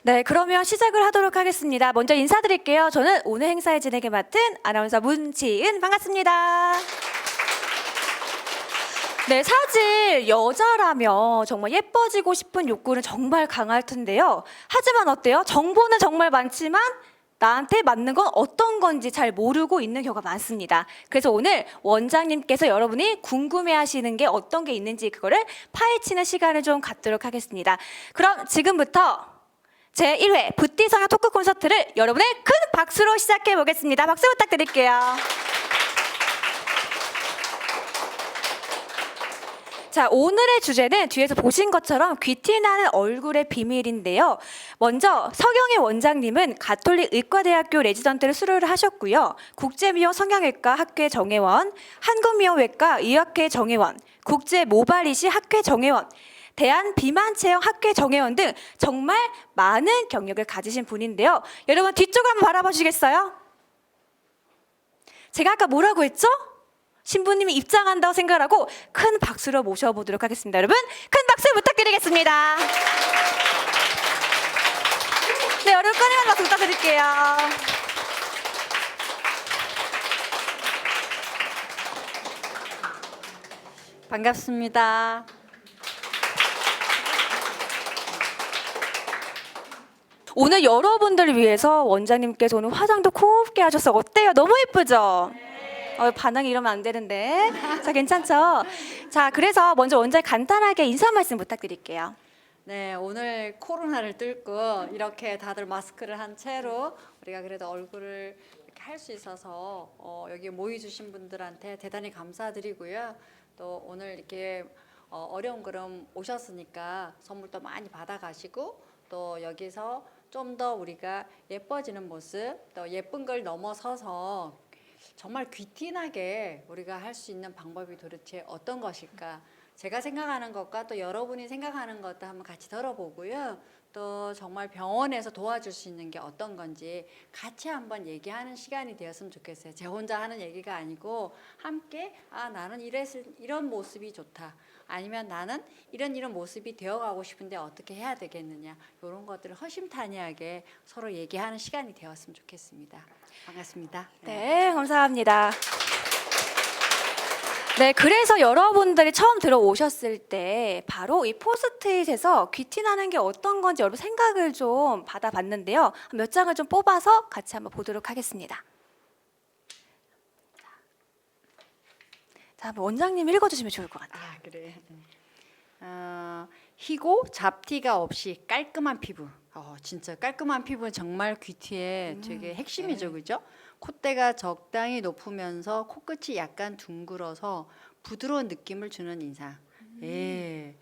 네, 그러면 시작을 하도록 하겠습니다. 먼저 인사드릴게요. 저는 오늘 행사의 진행을 맡은 아나운서 문치은, 반갑습니다. 네, 사실 여자라면 정말 예뻐지고 싶은 욕구는 정말 강할 텐데요. 하지만 어때요? 정보는 정말 많지만 나한테 맞는 건 어떤 건지 잘 모르고 있는 경우가 많습니다. 그래서 오늘 원장님께서 여러분이 궁금해하시는 게 어떤 게 있는지 그거를 파헤치는 시간을 좀 갖도록 하겠습니다. 그럼 지금부터 제1회 붓띠 성형 토크 콘서트를 여러분의 큰 박수로 시작해 보겠습니다. 박수 부탁드릴게요. 자, 오늘의 주제는 뒤에서 보신 것처럼 귀티나는 얼굴의 비밀인데요. 먼저 서경희 원장님은 가톨릭 의과대학교 레지던트를 수료를 하셨고요. 국제미용 성형외과 학회 정회원, 한국미용외과 의학회 정회원, 국제모발이식 학회 정회원, 대한비만체형 학회 정회원 등 정말 많은 경력을 가지신 분인데요. 여러분 뒤쪽을 한번 바라봐 주시겠어요? 제가 아까 뭐라고 했죠? 신부님이 입장한다고 생각하고 큰 박수로 모셔보도록 하겠습니다. 여러분 큰 박수 부탁드리겠습니다. 네, 여러분 꺼내는 박수 부탁드릴게요. 반갑습니다. 오늘 여러분들을 위해서 원장님께서 오늘 화장도 곱게 하셔서 어때요? 너무 예쁘죠? 반응이 이러면 안 되는데. 자, 괜찮죠? 자, 그래서 먼저 원장님 간단하게 인사 말씀 부탁드릴게요. 네, 오늘 코로나를 뚫고 이렇게 다들 마스크를 한 채로 우리가 그래도 얼굴을 이렇게 할 수 있어서 여기 모여 주신 분들한테 대단히 감사드리고요. 또 오늘 이렇게 어려운 걸음 오셨으니까 선물도 많이 받아가시고 또 여기서 좀 더 우리가 예뻐지는 모습, 또 예쁜 걸 넘어서서 정말 귀티나게 우리가 할 수 있는 방법이 도대체 어떤 것일까? 제가 생각하는 것과 또 여러분이 생각하는 것도 한번 같이 들어보고요. 또 정말 병원에서 도와줄 수 있는 게 어떤 건지 같이 한번 얘기하는 시간이 되었으면 좋겠어요. 제 혼자 하는 얘기가 아니고 함께 나는 이런 모습이 좋다. 아니면 나는 이런 모습이 되어가고 싶은데 어떻게 해야 되겠느냐. 이런 것들을 허심탄회하게 서로 얘기하는 시간이 되었으면 좋겠습니다. 반갑습니다. 네, 감사합니다. 네, 그래서 여러분들이 처음 들어오셨을 때 바로 이 포스트잇에서 귀티나는 게 어떤 건지 여러분 생각을 좀 받아봤는데요. 몇 장을 좀 뽑아서 같이 한번 보도록 하겠습니다. 자, 한번 원장님 읽어주시면 좋을 것 같아요. 그래. 희고 잡티가 없이 깔끔한 피부. 진짜 깔끔한 피부는 정말 귀티의 되게 핵심이죠, 그죠? 콧대가 적당히 높으면서 코끝이 약간 둥글어서 부드러운 느낌을 주는 인상. 예.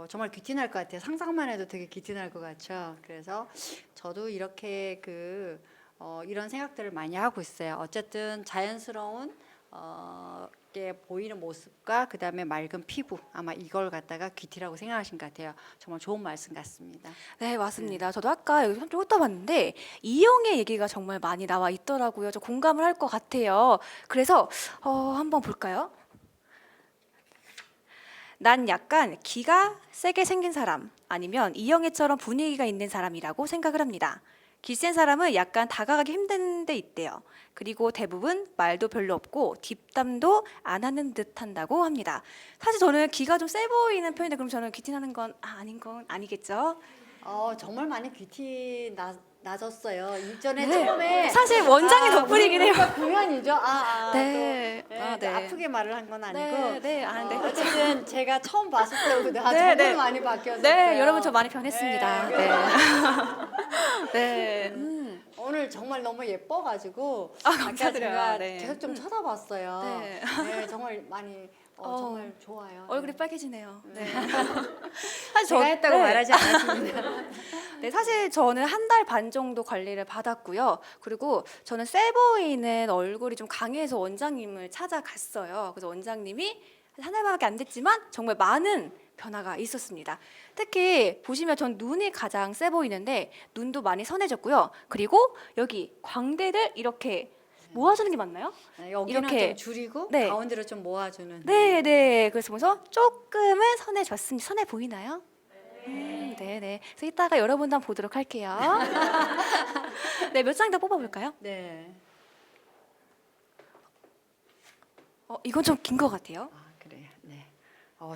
정말 귀티날 것 같아요. 상상만 해도 되게 귀티날 것 같죠. 그래서 저도 이렇게 이런 생각들을 많이 하고 있어요. 어쨌든 자연스러운 게 보이는 모습과 그다음에 맑은 피부, 아마 이걸 갖다가 귀티라고 생각하신 것 같아요. 정말 좋은 말씀 같습니다. 네, 맞습니다. 저도 아까 여기 좀 훑어봤는데 이용의 얘기가 정말 많이 나와 있더라고요. 저 공감을 할 것 같아요. 그래서 한번 볼까요? 난 약간 기가 세게 생긴 사람 아니면 이영애처럼 분위기가 있는 사람이라고 생각을 합니다. 기 센 사람은 약간 다가가기 힘든 데 있대요. 그리고 대부분 말도 별로 없고 뒷담도 안 하는 듯 한다고 합니다. 사실 저는 기가 좀 세 보이는 편인데 그럼 저는 귀티나는 건 아닌 건 아니겠죠? 정말 많이 귀티 나졌어요. 이전에 네. 처음에 사실 원장이 덕분이긴 해요. 공연이죠. 네. 네. 아프게 말을 한 건 아니고. 네, 네. 어쨌든 제가 처음 봤을 때보다 네, 정말 네. 많이 바뀌었어요. 네, 여러분 저 많이 변했습니다. 네. 네. 오늘 정말 너무 예뻐가지고 감사드려요. 제가 네. 계속 좀 쳐다봤어요. 네. 네, 정말 많이 정말 좋아요. 얼굴이 빨개지네요. 네. 사실 제가 했다고 말하지 않았습니다. 네, 사실 저는 한 달 반 정도 관리를 받았고요. 그리고 저는 세 보이는 얼굴이 좀 강해서 원장님을 찾아갔어요. 그래서 원장님이 한 달밖에 안 됐지만 정말 많은 변화가 있었습니다. 특히 보시면 전 눈이 가장 세 보이는데 눈도 많이 선해졌고요. 그리고 여기 광대를 이렇게 모아주는 게 맞나요? 여기는 이렇게. 좀 줄이고 네. 가운데로 좀 모아주는. 네, 네. 그래서 보면서 조금은 선해졌습니다. 선해 보이나요? 네네. 그래서 이따가 여러분도 한번 보도록 할게요. 네, 몇 장 더 뽑아볼까요? 네. 이건 좀 긴 것 같아요. 아, 그래요. 네.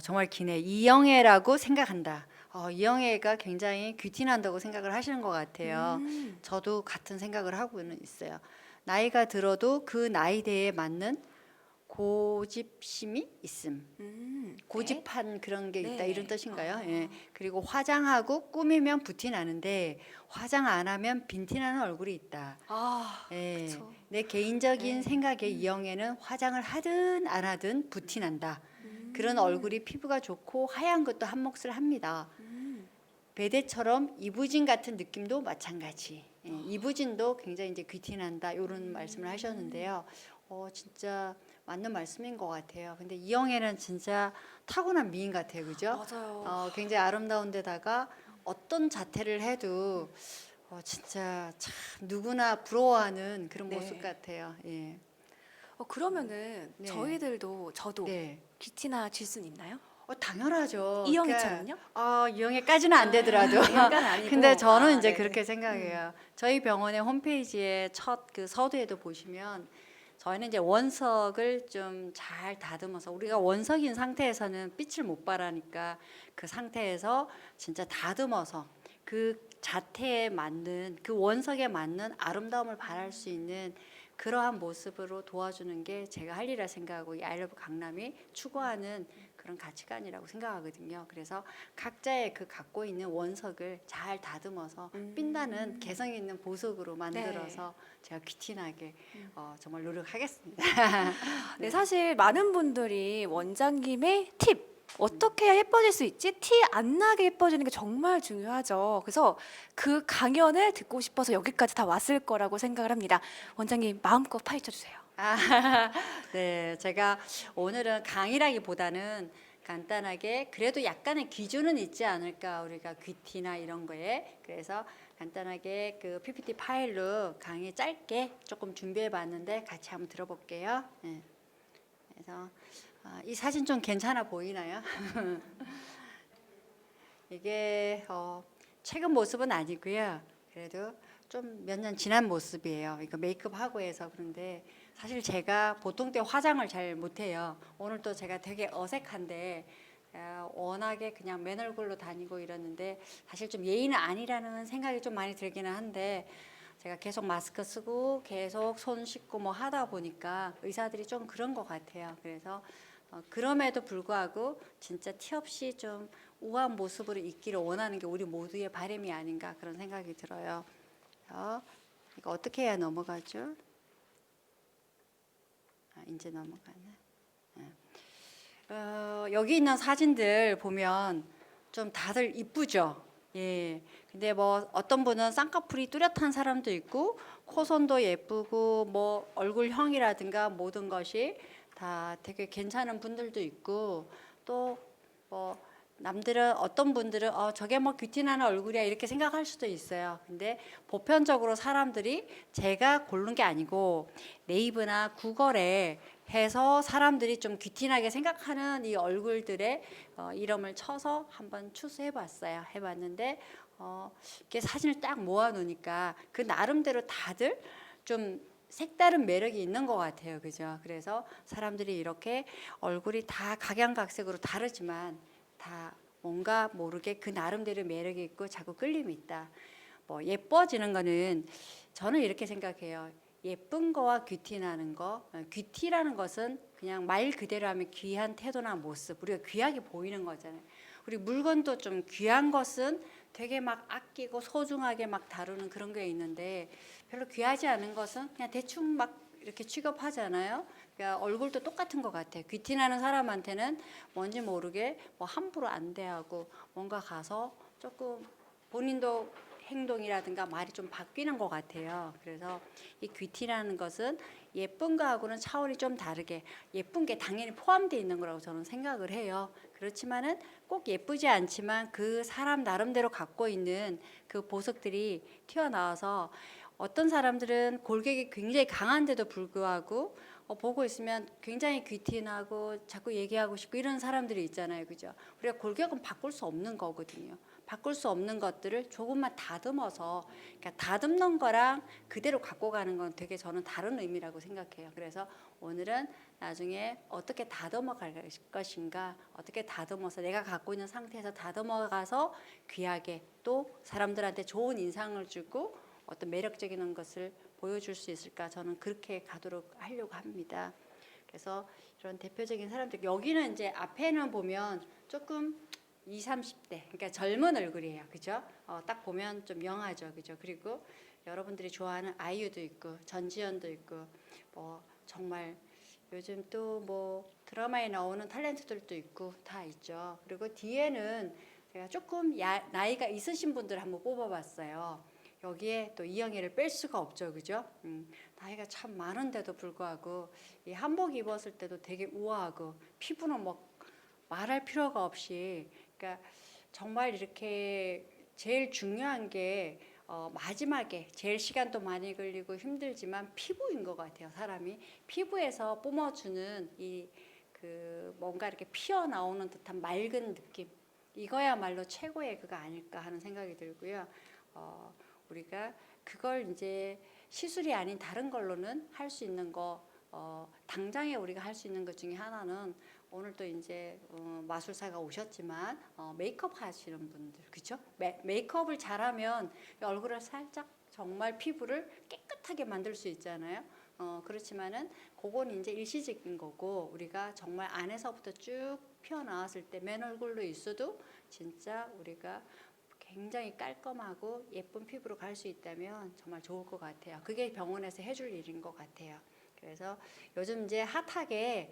정말 기네. 이영애라고 생각한다. 이영애가 굉장히 귀티난다고 생각을 하시는 것 같아요. 저도 같은 생각을 하고는 있어요. 나이가 들어도 그 나이대에 맞는 고집심이 있음. 고집한 그런 게 있다 네. 이런 뜻인가요? 예. 그리고 화장하고 꾸미면 붓이 나는데 화장 안 하면 빈티나는 얼굴이 있다. 예. 그쵸. 내 개인적인 네. 생각에 이영애는 화장을 하든 안 하든 붓이 난다. 그런 얼굴이 피부가 좋고 하얀 것도 한 몫을 합니다. 베데처럼 이부진 같은 느낌도 마찬가지. 예, 이부진도 굉장히 이제 귀티난다 이런 말씀을 하셨는데요. 진짜 맞는 말씀인 것 같아요. 근데 이영애는 진짜 타고난 미인 같아요, 그죠? 맞아요. 굉장히 아름다운 데다가 어떤 자태를 해도 진짜 참 누구나 부러워하는 그런 네. 모습 같아요. 예. 그러면은 네. 저도 네. 귀티나 질 수는 있나요? 당연하죠. 이영애처럼요? 이영애까지는 안 되더라도. 이영애는 아니고. 근데 저는 이제 네. 그렇게 생각해요. 저희 병원의 홈페이지에 첫 그 서두에도 보시면 저희는 이제 원석을 좀 잘 다듬어서 우리가 원석인 상태에서는 빛을 못 발하니까 그 상태에서 진짜 다듬어서 그 자태에 맞는 그 원석에 맞는 아름다움을 발할 수 있는 그러한 모습으로 도와주는 게 제가 할 일이라 생각하고 이 아이러브 강남이 추구하는 그런 가치관이라고 생각하거든요. 그래서 각자의 그 갖고 있는 원석을 잘 다듬어서 빛나는 개성 있는 보석으로 만들어서 제가 귀티나게 정말 노력하겠습니다. 네, 사실 많은 분들이 원장님의 팁 어떻게 해야 예뻐질 수 있지? 티 안 나게 예뻐지는 게 정말 중요하죠. 그래서 그 강연을 듣고 싶어서 여기까지 다 왔을 거라고 생각을 합니다. 원장님 마음껏 파헤쳐 주세요. 네, 제가 오늘은 강의라기보다는 간단하게 그래도 약간의 기준은 있지 않을까 우리가 귀티나 이런 거에 그래서 간단하게 그 PPT 파일로 강의 짧게 조금 준비해봤는데 같이 한번 들어볼게요. 네. 그래서 이 사진 좀 괜찮아 보이나요? 이게 최근 모습은 아니고요. 그래도 좀 몇 년 지난 모습이에요. 이거 메이크업 하고 해서 그런데 사실 제가 보통 때 화장을 잘 못해요. 오늘 또 제가 되게 어색한데 워낙에 그냥 맨 얼굴로 다니고 이러는데 사실 좀 예의는 아니라는 생각이 좀 많이 들기는 한데 제가 계속 마스크 쓰고 계속 손 씻고 뭐 하다 보니까 의사들이 좀 그런 것 같아요. 그래서 그럼에도 불구하고 진짜 티 없이 좀 우아한 모습으로 있기를 원하는 게 우리 모두의 바람이 아닌가 그런 생각이 들어요. 이거 어떻게 해야 넘어가죠? 이제 넘어가네. 여기 있는 사진들 보면 좀 다들 이쁘죠? 예. 근데 뭐 어떤 분은 쌍꺼풀이 뚜렷한 사람도 있고 코선도 예쁘고 뭐 얼굴형이라든가 모든 것이 다 되게 괜찮은 분들도 있고 또 뭐 남들은 어떤 분들은 저게 뭐 귀티나는 얼굴이야 이렇게 생각할 수도 있어요. 근데 보편적으로 사람들이 제가 고른 게 아니고 네이버나 구글에 해서 사람들이 좀 귀티나게 생각하는 이 얼굴들의 이름을 쳐서 한번 추수해봤어요. 해봤는데 이렇게 사진을 딱 모아놓으니까 그 나름대로 다들 좀 색다른 매력이 있는 것 같아요. 그죠? 그래서 사람들이 이렇게 얼굴이 다 각양각색으로 다르지만 다 뭔가 모르게 그 나름대로 매력이 있고 자꾸 끌림이 있다. 뭐 예뻐지는 거는 저는 이렇게 생각해요. 예쁜 거와 귀티나는 거, 귀티라는 것은 그냥 말 그대로 하면 귀한 태도나 모습, 우리가 귀하게 보이는 거잖아요. 우리 물건도 좀 귀한 것은 되게 막 아끼고 소중하게 막 다루는 그런 게 있는데 별로 귀하지 않은 것은 그냥 대충 막 이렇게 취급하잖아요. 그러니까 얼굴도 똑같은 것 같아요. 귀티나는 사람한테는 뭔지 모르게 뭐 함부로 안 대하고 뭔가 가서 조금 본인도 행동이라든가 말이 좀 바뀌는 것 같아요. 그래서 이 귀티라는 것은 예쁜 거하고는 차원이 좀 다르게 예쁜 게 당연히 포함되어 있는 거라고 저는 생각을 해요. 그렇지만은 꼭 예쁘지 않지만 그 사람 나름대로 갖고 있는 그 보석들이 튀어나와서 어떤 사람들은 골격이 굉장히 강한데도 불구하고 보고 있으면 굉장히 귀티나고 자꾸 얘기하고 싶고 이런 사람들이 있잖아요. 그죠? 우리가 골격은 바꿀 수 없는 거거든요. 바꿀 수 없는 것들을 조금만 다듬어서, 그러니까 다듬는 거랑 그대로 갖고 가는 건 되게 저는 다른 의미라고 생각해요. 그래서 오늘은 나중에 어떻게 다듬어 갈 것인가, 어떻게 다듬어서 내가 갖고 있는 상태에서 다듬어 가서 귀하게 또 사람들한테 좋은 인상을 주고 어떤 매력적인 것을 보여줄 수 있을까, 저는 그렇게 가도록 하려고 합니다. 그래서 이런 대표적인 사람들, 여기는 이제 앞에는 보면 조금 20, 30대, 그러니까 젊은 얼굴이에요. 그죠? 딱 보면 좀 영하죠. 그죠? 그리고 여러분들이 좋아하는 아이유도 있고 전지현도 있고 뭐 정말 요즘 또 뭐 드라마에 나오는 탤런트들도 있고 다 있죠. 그리고 뒤에는 제가 조금 나이가 있으신 분들 한번 뽑아봤어요. 여기에 또 이영애를 뺄 수가 없죠. 그죠? 나이가 참 많은데도 불구하고 이 한복 입었을 때도 되게 우아하고 피부는 뭐 말할 필요가 없이, 그러니까 정말 이렇게 제일 중요한 게 마지막에 제일 시간도 많이 걸리고 힘들지만 피부인 것 같아요. 사람이 피부에서 뿜어주는 이 그 뭔가 이렇게 피어 나오는 듯한 맑은 느낌, 이거야말로 최고의 그거 아닐까 하는 생각이 들고요. 우리가 그걸 이제 시술이 아닌 다른 걸로는 할 수 있는 거, 당장에 우리가 할 수 있는 것 중에 하나는 오늘 또 이제 마술사가 오셨지만 메이크업 하시는 분들, 그렇죠? 메이크업을 잘하면 얼굴을 살짝 정말 피부를 깨끗하게 만들 수 있잖아요. 그렇지만은 그건 이제 일시적인 거고, 우리가 정말 안에서부터 쭉 피어나왔을 때 맨 얼굴로 있어도 진짜 우리가 굉장히 깔끔하고 예쁜 피부로 갈 수 있다면 정말 좋을 것 같아요. 그게 병원에서 해줄 일인 것 같아요. 그래서 요즘 이제 핫하게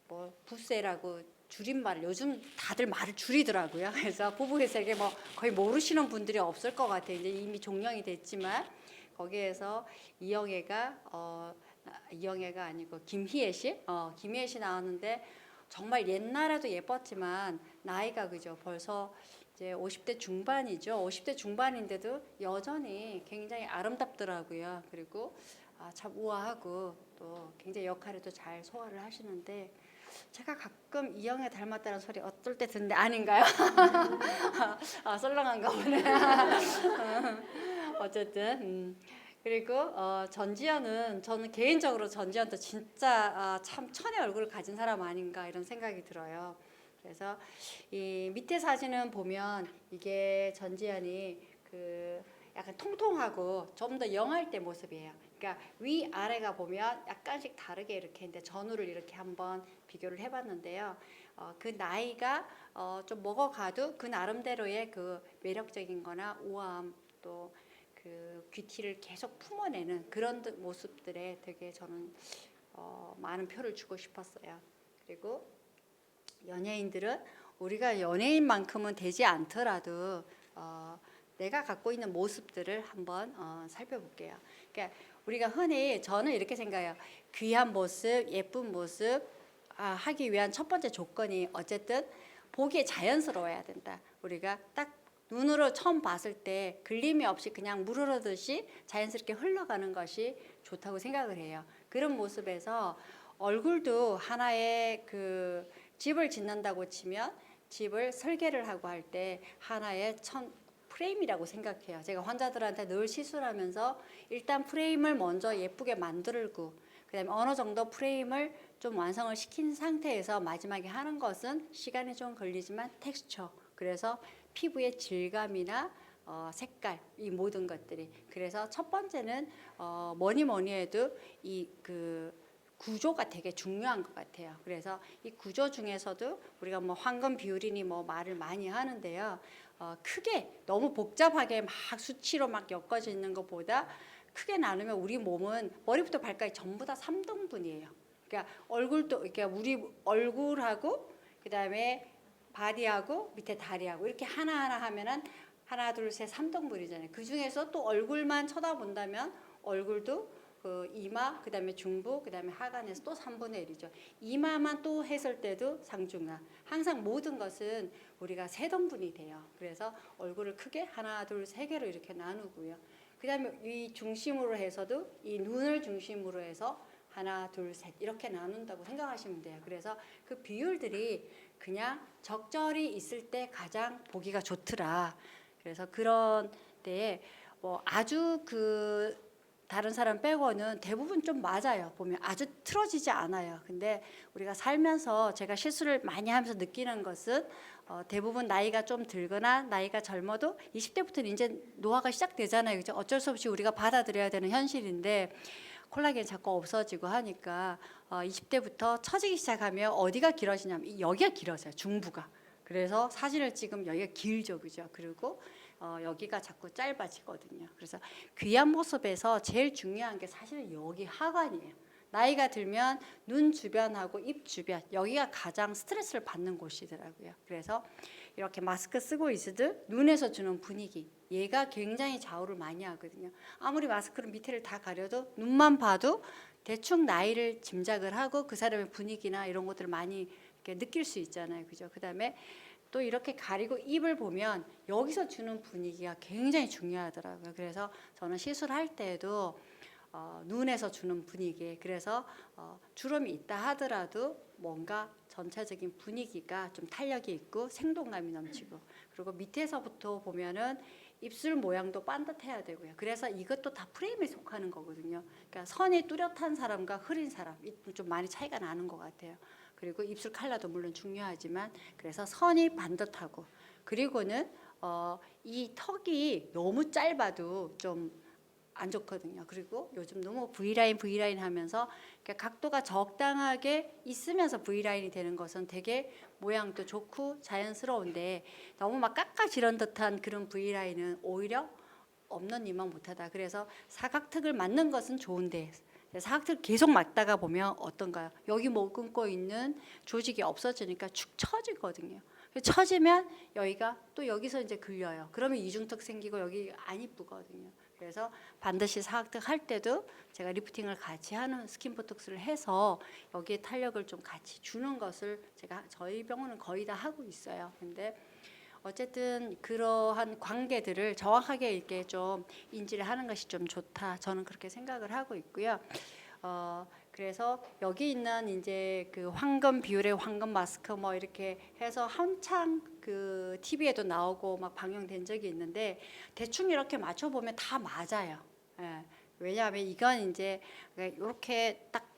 뭐 부세라고 줄임말을 요즘 다들 말을 줄이더라고요. 그래서 부부세계 뭐 거의 모르시는 분들이 없을 것 같아요. 이제 이미 종영이 됐지만 거기에서 이영애가 아니고 김희애 씨, 김희애 씨 나왔는데 정말 옛날에도 예뻤지만 나이가 그죠 벌써 이제 50대 중반이죠. 50대 중반인데도 여전히 굉장히 아름답더라고요. 그리고 참 우아하고 또 굉장히 역할에도 잘 소화를 하시는데, 제가 가끔 이영애 닮았다는 소리 어떨 때 듣는데 아닌가요? 썰렁한가 보네. 어쨌든 그리고 전지현은, 저는 개인적으로 전지현도 진짜 참 천의 얼굴을 가진 사람 아닌가 이런 생각이 들어요. 그래서 이 밑에 사진은 보면 이게 전지현이 그 약간 통통하고 좀 더 영할 때 모습이에요. 그러니까 위 아래가 보면 약간씩 다르게 이렇게 있는데 전후를 이렇게 한번 비교를 해봤는데요. 그 나이가 좀 먹어가도 그 나름대로의 그 매력적인거나 우아함, 또 그 뷰티를 계속 품어내는 그런 모습들에 되게 저는 많은 표를 주고 싶었어요. 그리고 연예인들은 우리가 연예인만큼은 되지 않더라도 내가 갖고 있는 모습들을 한번 살펴볼게요. 그러니까 우리가 흔히, 저는 이렇게 생각해요. 귀한 모습, 예쁜 모습 하기 위한 첫 번째 조건이 어쨌든 보기에 자연스러워야 된다. 우리가 딱 눈으로 처음 봤을 때 걸림이 없이 그냥 물 흐르듯이 자연스럽게 흘러가는 것이 좋다고 생각을 해요. 그런 모습에서 얼굴도 하나의 그 집을 짓는다고 치면 집을 설계를 하고 할 때 하나의 프레임이라고 생각해요. 제가 환자들한테 늘 시술하면서 일단 프레임을 먼저 예쁘게 만들고 그다음에 어느 정도 프레임을 좀 완성을 시킨 상태에서 마지막에 하는 것은 시간이 좀 걸리지만 텍스처, 그래서 피부의 질감이나 색깔, 이 모든 것들이, 그래서 첫 번째는 뭐니 해도 이 그 구조가 되게 중요한 것 같아요. 그래서 이 구조 중에서도 우리가 뭐 황금 비율이니 뭐 말을 많이 하는데요. 크게 너무 복잡하게 막 수치로 막 엮어져 있는 것보다 크게 나누면 우리 몸은 머리부터 발까지 전부 다 3등분이에요. 그러니까 얼굴도, 그러니까 우리 얼굴하고 그다음에 바디하고 밑에 다리하고 이렇게 하나하나 하면은 하나 둘 셋 3등분이잖아요. 그 중에서 또 얼굴만 쳐다본다면 얼굴도 그 이마, 그다음에 중부, 그다음에 하관에서 또 3분의 1이죠. 이마만 또 했을 때도 상중하. 항상 모든 것은 우리가 3등분이 돼요. 그래서 얼굴을 크게 하나, 둘, 세 개로 이렇게 나누고요. 그다음에 이 중심으로 해서도 이 눈을 중심으로 해서 하나, 둘, 셋 이렇게 나눈다고 생각하시면 돼요. 그래서 그 비율들이 그냥 적절히 있을 때 가장 보기가 좋더라. 그래서 그런 때에 뭐 아주 그 다른 사람 빼고는 대부분 좀 맞아요. 보면 아주 틀어지지 않아요. 근데 우리가 살면서 제가 실수를 많이 하면서 느끼는 것은 대부분 나이가 좀 들거나 나이가 젊어도 20대부터는 이제 노화가 시작되잖아요. 그죠? 어쩔 수 없이 우리가 받아들여야 되는 현실인데 콜라겐이 자꾸 없어지고 하니까 20대부터 처지기 시작하면 어디가 길어지냐면 여기가 길어져요. 중부가. 그래서 사진을 찍으면 여기가 길죠. 그죠? 그리고 여기가 자꾸 짧아지거든요. 그래서 귀한 모습에서 제일 중요한 게 사실은 여기 하관이에요. 나이가 들면 눈 주변하고 입 주변 여기가 가장 스트레스를 받는 곳이더라고요. 그래서 이렇게 마스크 쓰고 있으듯 눈에서 주는 분위기 얘가 굉장히 좌우를 많이 하거든요. 아무리 마스크로 밑에를 다 가려도 눈만 봐도 대충 나이를 짐작을 하고 그 사람의 분위기나 이런 것들을 많이 이렇게 느낄 수 있잖아요. 그죠? 그다음에 또 이렇게 가리고 입을 보면 여기서 주는 분위기가 굉장히 중요하더라고요. 그래서 저는 시술할 때에도 눈에서 주는 분위기 그래서 주름이 있다 하더라도 뭔가 전체적인 분위기가 좀 탄력이 있고 생동감이 넘치고 그리고 밑에서부터 보면은 입술 모양도 반듯해야 되고요. 그래서 이것도 다 프레임에 속하는 거거든요. 그러니까 선이 뚜렷한 사람과 흐린 사람 좀 많이 차이가 나는 것 같아요. 그리고 입술 컬러도 물론 중요하지만 그래서 선이 반듯하고 그리고는 이 턱이 너무 짧아도 좀 안 좋거든요. 그리고 요즘 너무 V라인 하면서 각도가 적당하게 있으면서 V라인이 되는 것은 되게 모양도 좋고 자연스러운데 너무 막 깎아지른 듯한 그런 V라인은 오히려 없는 이만 못하다. 그래서 사각턱을 맞는 것은 좋은데 사각턱을 계속 맞다가 보면 어떤가요? 여기 머금고 있는 조직이 없어지니까 축 처지거든요. 처지면 여기가 또 여기서 이제 걸려요. 그러면 이중턱 생기고 여기 안 이쁘거든요. 그래서 반드시 사각턱 할 때도 제가 리프팅을 같이 하는 스킨 보톡스를 해서 여기에 탄력을 좀 같이 주는 것을 제가 저희 병원은 거의 다 하고 있어요. 근데 어쨌든 그러한 관계들을 정확하게 이렇게 좀 인지를 하는 것이 좀 좋다. 저는 그렇게 생각을 하고 있고요. 그래서 여기 있는 이제 그 황금 비율의 황금 마스크 뭐 이렇게 해서 한창 그 TV에도 나오고 막 방영된 적이 있는데 대충 이렇게 맞춰 보면 다 맞아요. 예. 왜냐하면 이건 이제 이렇게 딱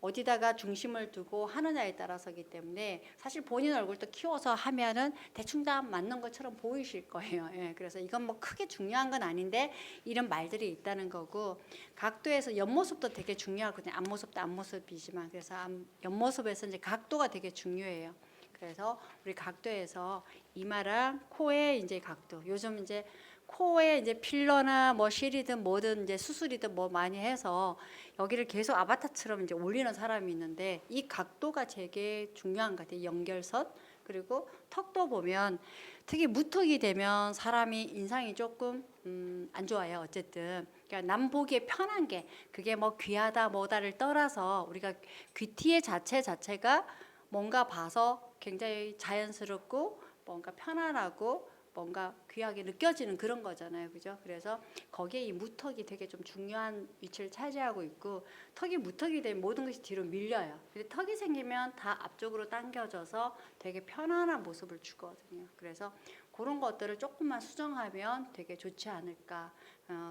어디다가 중심을 두고 하느냐에 따라서기 때문에 사실 본인 얼굴도 키워서 하면은 대충 다 맞는 것처럼 보이실 거예요. 예, 그래서 이건 뭐 크게 중요한 건 아닌데 이런 말들이 있다는 거고 각도에서 옆모습도 되게 중요하거든요. 앞모습도 앞모습이지만 그래서 옆모습에서 이제 각도가 되게 중요해요. 그래서 우리 각도에서 이마랑 코의 이제 각도 요즘 이제 코에 이제 필러나 뭐 실이든 뭐든 이제 수술이든 뭐 많이 해서 여기를 계속 아바타처럼 이제 올리는 사람이 있는데 이 각도가 되게 중요한 것 같아요. 연결선 그리고 턱도 보면 특히 무턱이 되면 사람이 인상이 조금 안 좋아요. 어쨌든 그러니까 남 보기에 편한 게 그게 뭐 귀하다 뭐다를 떠나서 우리가 귀티의 자체가 뭔가 봐서 굉장히 자연스럽고 뭔가 편안하고 뭔가 귀하게 느껴지는 그런 거잖아요. 그죠? 그래서 거기에 이 무턱이 되게 좀 중요한 위치를 차지하고 있고 턱이 무턱이 되면 모든 것이 뒤로 밀려요. 근데 턱이 생기면 다 앞쪽으로 당겨져서 되게 편안한 모습을 주거든요. 그래서 그런 것들을 조금만 수정하면 되게 좋지 않을까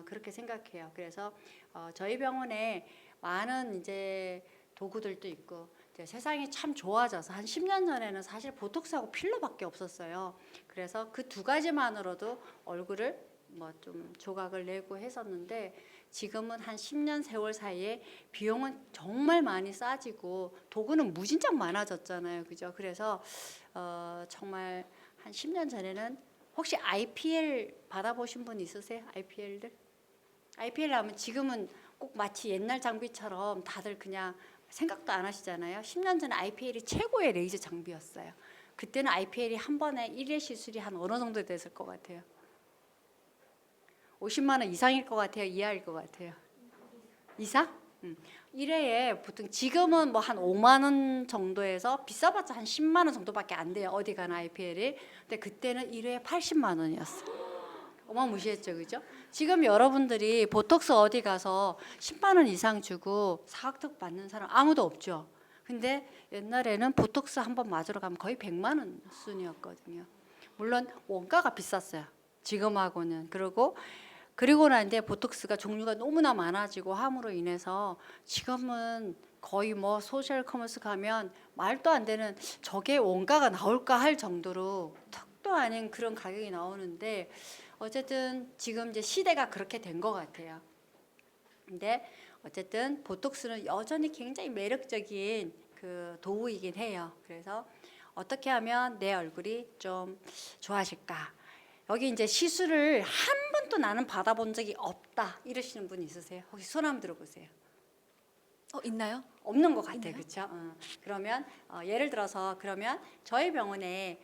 그렇게 생각해요. 그래서 저희 병원에 많은 이제 도구들도 있고 세상이 참 좋아져서 한 10년 전에는 사실 보톡스하고 필러밖에 없었어요. 그래서 그 두 가지만으로도 얼굴을 뭐 좀 조각을 내고 했었는데 지금은 한 10년 세월 사이에 비용은 정말 많이 싸지고 도구는 무진장 많아졌잖아요. 그죠? 그래서 정말 한 10년 전에는 혹시 IPL 받아보신 분 있으세요? IPL들? IPL 하면 지금은 꼭 마치 옛날 장비처럼 다들 그냥 생각도 안 하시잖아요. 10년 전에 IPL이 최고의 레이저 장비였어요. 그때는 IPL이 한 번에 1회 시술이 한 어느 정도 됐을 것 같아요? 50만 원 이상일 것 같아요? 이하일 것 같아요? 이상? 1회에 보통 지금은 뭐 한 5만 원 정도에서 비싸봤자 한 10만 원 정도밖에 안 돼요. 어디 가나 IPL이. 근데 그때는 1회에 80만 원이었어요. 어마무시했죠, 그죠? 지금 여러분들이 보톡스 어디 가서 10만 원 이상 주고 사각턱 받는 사람 아무도 없죠. 근데 옛날에는 보톡스 한 번 맞으러 가면 거의 100만 원 순이었거든요. 물론 원가가 비쌌어요. 지금하고는. 그리고 난 뒤에 보톡스가 종류가 너무나 많아지고 함으로 인해서 지금은 거의 뭐 소셜 커머스 가면 말도 안 되는 저게 원가가 나올까 할 정도로 턱도 아닌 그런 가격이 나오는데 어쨌든 지금 이제 시대가 그렇게 된 것 같아요. 근데 어쨌든 보톡스는 여전히 굉장히 매력적인 그 도구이긴 해요. 그래서 어떻게 하면 내 얼굴이 좀 좋아질까? 여기 이제 시술을 한 번도 나는 받아본 적이 없다 이러시는 분 있으세요? 혹시 손 한번 들어보세요. 있나요? 없는 것 같아요, 그렇죠? 그러면 예를 들어서 그러면 저희 병원에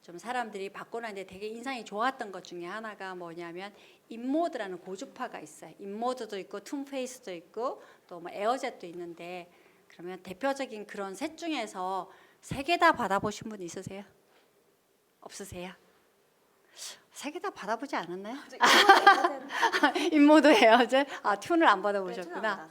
좀 사람들이 받고 나는데 되게 인상이 좋았던 것 중에 하나가 뭐냐면 인모드라는 고주파가 있어요. 인모드도 있고 툼페이스도 있고 또 뭐 에어젯도 있는데 그러면 대표적인 그런 셋 중에서 세 개 다 받아보신 분 있으세요? 없으세요? 세 개 다 받아보지 않았나요? 인모드 에어젯? 튠을 안 받아보셨구나.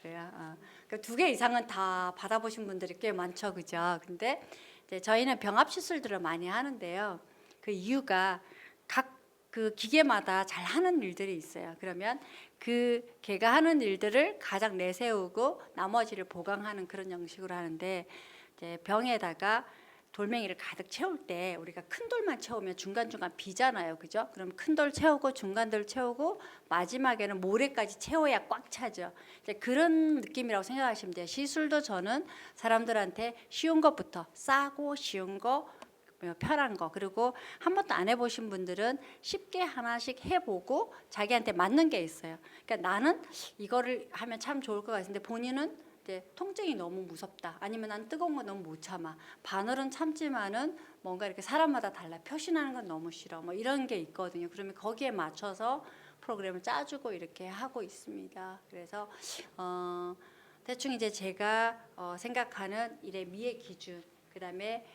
그래요. 그 2개 이상은 다 받아보신 분들이 꽤 많죠, 그죠? 근데 이제 저희는 병합 시술들을 많이 하는데요. 그 이유가 각 그 기계마다 잘 하는 일들이 있어요. 그러면 그 걔가 하는 일들을 가장 내세우고 나머지를 보강하는 그런 형식으로 하는데 이제 병에다가 돌멩이를 가득 채울 때 우리가 큰 돌만 채우면 중간중간 비잖아요. 그죠? 그럼 큰 돌 채우고 중간 돌 채우고 마지막에는 모래까지 채워야 꽉 차죠. 이제 그런 느낌이라고 생각하시면 돼요. 시술도 저는 사람들한테 쉬운 것부터 싸고 쉬운 거 편한 거 그리고 한 번도 안 해보신 분들은 쉽게 하나씩 해보고 자기한테 맞는 게 있어요. 그러니까 나는 이거를 하면 참 좋을 것 같은데 본인은 이제 통증이 너무 무섭다. 아니면 난 뜨거운 거 너무 못 참아. 바늘은 참지만은 뭔가 이렇게 사람마다 달라. 표시나는 건 너무 싫어. 뭐 이런 게 있거든요. 그러면 거기에 맞춰서 프로그램을 짜주고 이렇게 하고 있습니다. 그래서 대충 이제 제가 생각하는 일의 미의 기준, 그다음에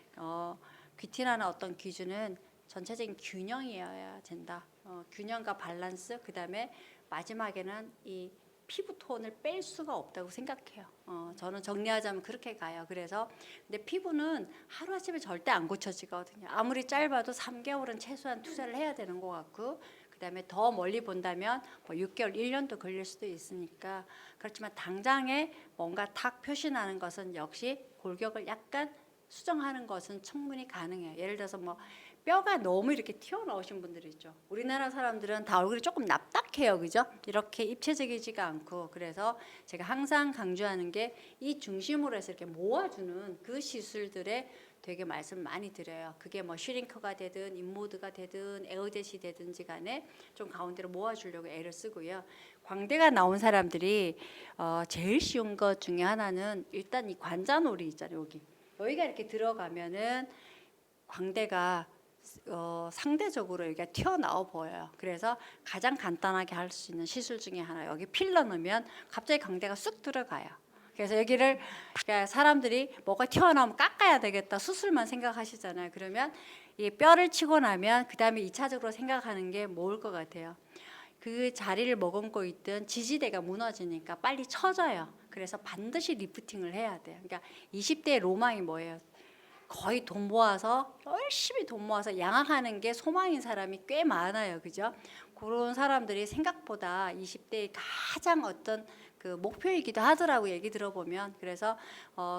귀티나는 어떤 기준은 전체적인 균형이어야 된다. 균형과 밸런스, 그다음에 마지막에는 이 피부 톤을 뺄 수가 없다고 생각해요. 저는 정리하자면 그렇게 가요. 그래서 근데 피부는 하루아침에 절대 안 고쳐지거든요. 아무리 짧아도 3개월은 최소한 투자를 해야 되는 것 같고 그다음에 더 멀리 본다면 뭐 6개월, 1년도 걸릴 수도 있으니까 그렇지만 당장에 뭔가 탁 표시나는 것은 역시 골격을 약간 수정하는 것은 충분히 가능해요. 예를 들어서 뭐 뼈가 너무 이렇게 튀어나오신 분들이 있죠. 우리나라 사람들은 다 얼굴이 조금 납작해요, 그죠? 이렇게 입체적이지가 않고 그래서 제가 항상 강조하는 게 이 중심으로 해서 이렇게 모아주는 그 시술들에 되게 말씀 많이 드려요. 그게 뭐 슈링크가 되든 인모드가 되든 에어젯이 되든지 간에 좀 가운데로 모아주려고 애를 쓰고요. 광대가 나온 사람들이 제일 쉬운 것 중에 하나는 일단 이 관자놀이 있잖아요, 여기가 이렇게 들어가면은 광대가 상대적으로 여기가 튀어나와 보여요. 그래서 가장 간단하게 할 수 있는 시술 중에 하나 여기 필러 넣으면 갑자기 광대가 쑥 들어가요. 그래서 여기를 그러니까 사람들이 뭐가 튀어나오면 깎아야 되겠다 수술만 생각하시잖아요. 그러면 이 뼈를 치고 나면 그 다음에 2차적으로 생각하는 게 뭘 것 같아요? 그 자리를 머금고 있던 지지대가 무너지니까 빨리 처져요. 그래서 반드시 리프팅을 해야 돼요. 그러니까 20대의 로망이 뭐예요? 거의 돈 모아서 열심히 돈 모아서 양악하는 게 소망인 사람이 꽤 많아요, 그죠? 그런 사람들이 생각보다 20대의 가장 어떤 그 목표이기도 하더라고 얘기 들어보면. 그래서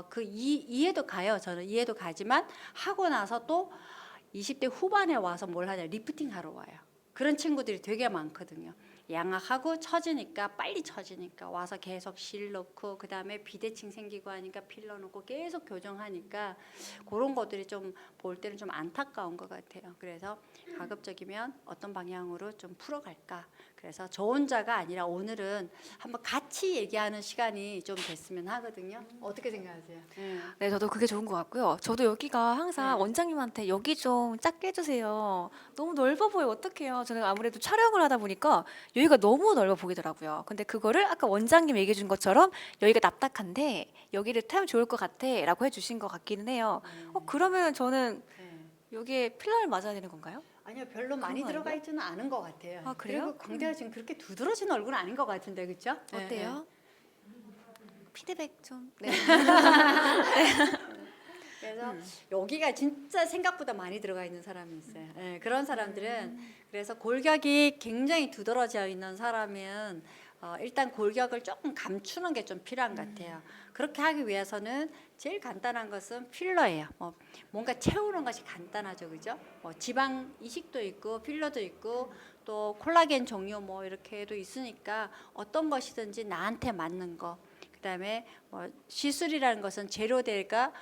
그 이해도 가요. 저는 이해도 가지만 하고 나서 또 20대 후반에 와서 뭘 하냐? 리프팅 하러 와요. 그런 친구들이 되게 많거든요. 양악하고 처지니까 빨리 처지니까 와서 계속 실 넣고 그다음에 비대칭 생기고 하니까 필러 넣고 계속 교정하니까 그런 것들이 좀 볼 때는 좀 안타까운 것 같아요. 그래서 가급적이면 어떤 방향으로 좀 풀어갈까. 그래서 저 혼자가 아니라 오늘은 한번 같이 얘기하는 시간이 좀 됐으면 하거든요. 어떻게 생각하세요? 네, 저도 그게 좋은 것 같고요. 저도 여기가 항상 네. 원장님한테 여기 좀 작게 해주세요. 너무 넓어 보여. 어떡해요. 저는 아무래도 촬영을 하다 보니까 여기가 너무 넓어 보이더라고요. 근데 그거를 아까 원장님 얘기해 준 것처럼 여기가 납작한데 여기를 타면 좋을 것 같아 라고 해주신 것 같기는 해요. 그러면 저는 네. 여기에 필러를 맞아야 되는 건가요? 아니요, 별로 많이 그런 거 들어가 아니에요? 있지는 않은 것 같아요. 아, 그래요? 그리고 광대가 지금 그렇게 두드러진 얼굴은 아닌 것 같은데, 그렇죠? 어때요? 피드백 좀. 네. 그래서 여기가 진짜 생각보다 많이 들어가 있는 사람이 있어요. 예, 그런 사람들은 그래서 골격이 굉장히 두드러져 있는 사람은 일단 골격을 조금 감추는 게 좀 필요한 것 같아요. 그렇게 하기 위해서는 제일 간단한 것은 필러예요. 뭔가 채우는 것이 간단하죠, 그죠? 지방 이식도 있고 필러도 있고 또 콜라겐 종류 뭐 이렇게도 있으니까 어떤 것이든지 나한테 맞는 거. 그다음에 시술이라는 것은 재료들과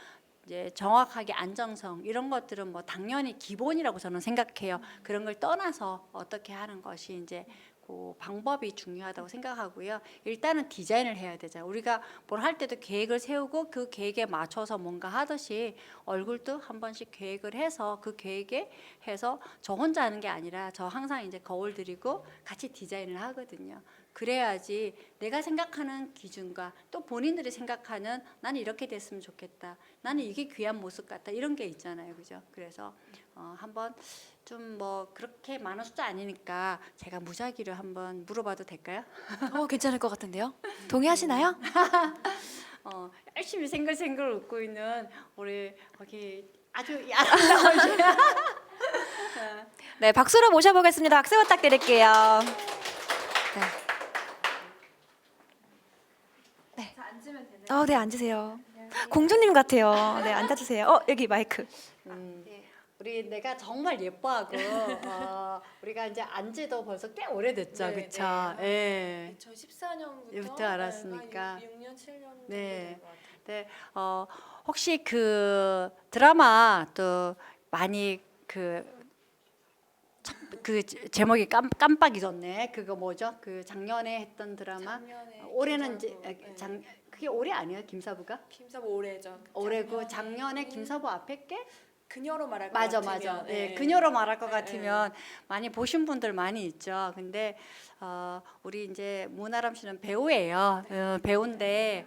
이제 정확하게 안정성 이런 것들은 뭐 당연히 기본이라고 저는 생각해요. 그런 걸 떠나서 어떻게 하는 것이 이제 그 방법이 중요하다고 생각하고요. 일단은 디자인을 해야 되죠. 우리가 뭘 할 때도 계획을 세우고 그 계획에 맞춰서 뭔가 하듯이 얼굴도 한 번씩 계획을 해서 그 계획에 해서 저 혼자 하는 게 아니라 저 항상 이제 거울 들이고 같이 디자인을 하거든요. 그래야지 내가 생각하는 기준과 또 본인들이 생각하는 나는 이렇게 됐으면 좋겠다. 나는 이게 귀한 모습 같다. 이런 게 있잖아요. 그죠? 그래서 한번 좀 뭐 그렇게 많은 숫자 아니니까 제가 무작위로 한번 물어봐도 될까요? 괜찮을 것 같은데요. 동의하시나요? 열심히 생글생글 웃고 있는 우리 거기 아주 아름다우신 네, 박수로 모셔보겠습니다. 박수 부탁드릴게요. 네. 앉으면 되나요? 네, 앉으세요. 공주님 같아요. 네, 앉아주세요. 여기 마이크. 우리 내가 정말 예뻐하고 우리가 이제 안지도 벌써 꽤 오래됐죠, 네, 그렇죠? 예. 2014년부터 부터 알았으니까. 6년 7년 네. 된것 같아요. 네, 혹시 그 드라마 또 많이 그 제목이 깜빡 잊었네. 그거 뭐죠? 그 작년에 했던 드라마. 작년에 올해는 이제 김사부, 네. 그게 올해 아니에요, 김사부가? 김사부 올해죠. 올해고 작년에 김사부 앞에 게 그녀로 말할 것 맞아. 같으면, 네, 그녀로 말할 것 네, 같으면 많이 보신 분들 많이 있죠. 근데 우리 이제 문아람 씨는 배우예요. 배우인데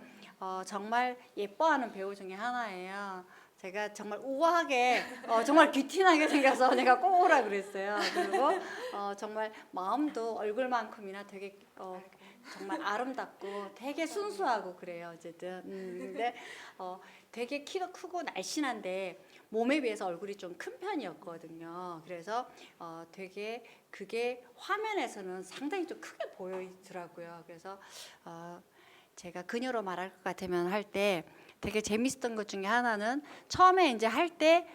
정말 예뻐하는 배우 중에 하나예요. 제가 정말 우아하게 정말 귀티나게 생겨서 내가 꼭 오라 그랬어요. 그리고 정말 마음도 얼굴만큼이나 되게 정말 아름답고 되게 순수하고 그래요. 어쨌든 근데 되게 키가 크고 날씬한데 몸에 비해서 얼굴이 좀 큰 편이었거든요. 그래서 되게 그게 화면에서는 상당히 좀 크게 보이더라고요. 그래서 제가 그녀로 말할 것 같으면 할 때 되게 재밌었던 것 중에 하나는 처음에 이제 할 때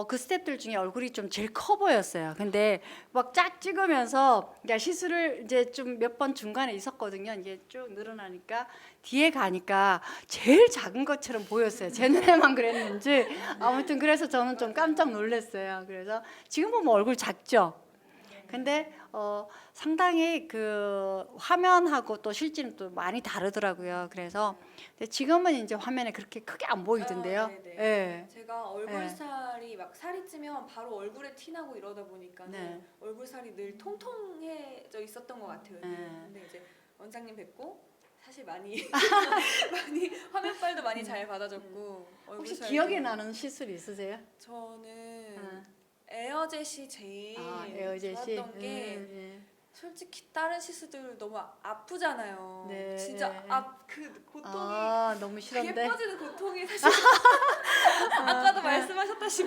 그 스태프들 중에 얼굴이 좀 제일 커 보였어요. 근데 막 쫙 찍으면서 그러니까 시술을 이제 좀 몇 번 중간에 있었거든요. 이제 쭉 늘어나니까 뒤에 가니까 제일 작은 것처럼 보였어요. 제 눈에만 그랬는지 아무튼 그래서 저는 좀 깜짝 놀랐어요. 그래서 지금 보면 얼굴 작죠. 근데 상당히 그 화면하고 또 실제는 또 많이 다르더라고요. 그래서 근데 지금은 이제 화면에 그렇게 크게 안 보이던데요. 네네. 예. 제가 얼굴살이 막 살이 찌면 바로 얼굴에 티나고 이러다 보니까는 네. 얼굴살이 늘 통통해져 있었던 것 같아요. 네. 근데 이제 원장님 뵙고 사실 많이 많이 화면빨도 많이 잘 받아줬고 혹시 얼굴살도- 기억에 나는 시술 있으세요? 저는 에어젯이 제일 에어젯이 좋았던 게 솔직히 다른 시술들 너무 아프잖아요. 네, 진짜 네. 그 고통이 너무 되게 싫은데. 예뻐지는 고통이 사실 아까도 말씀하셨다시피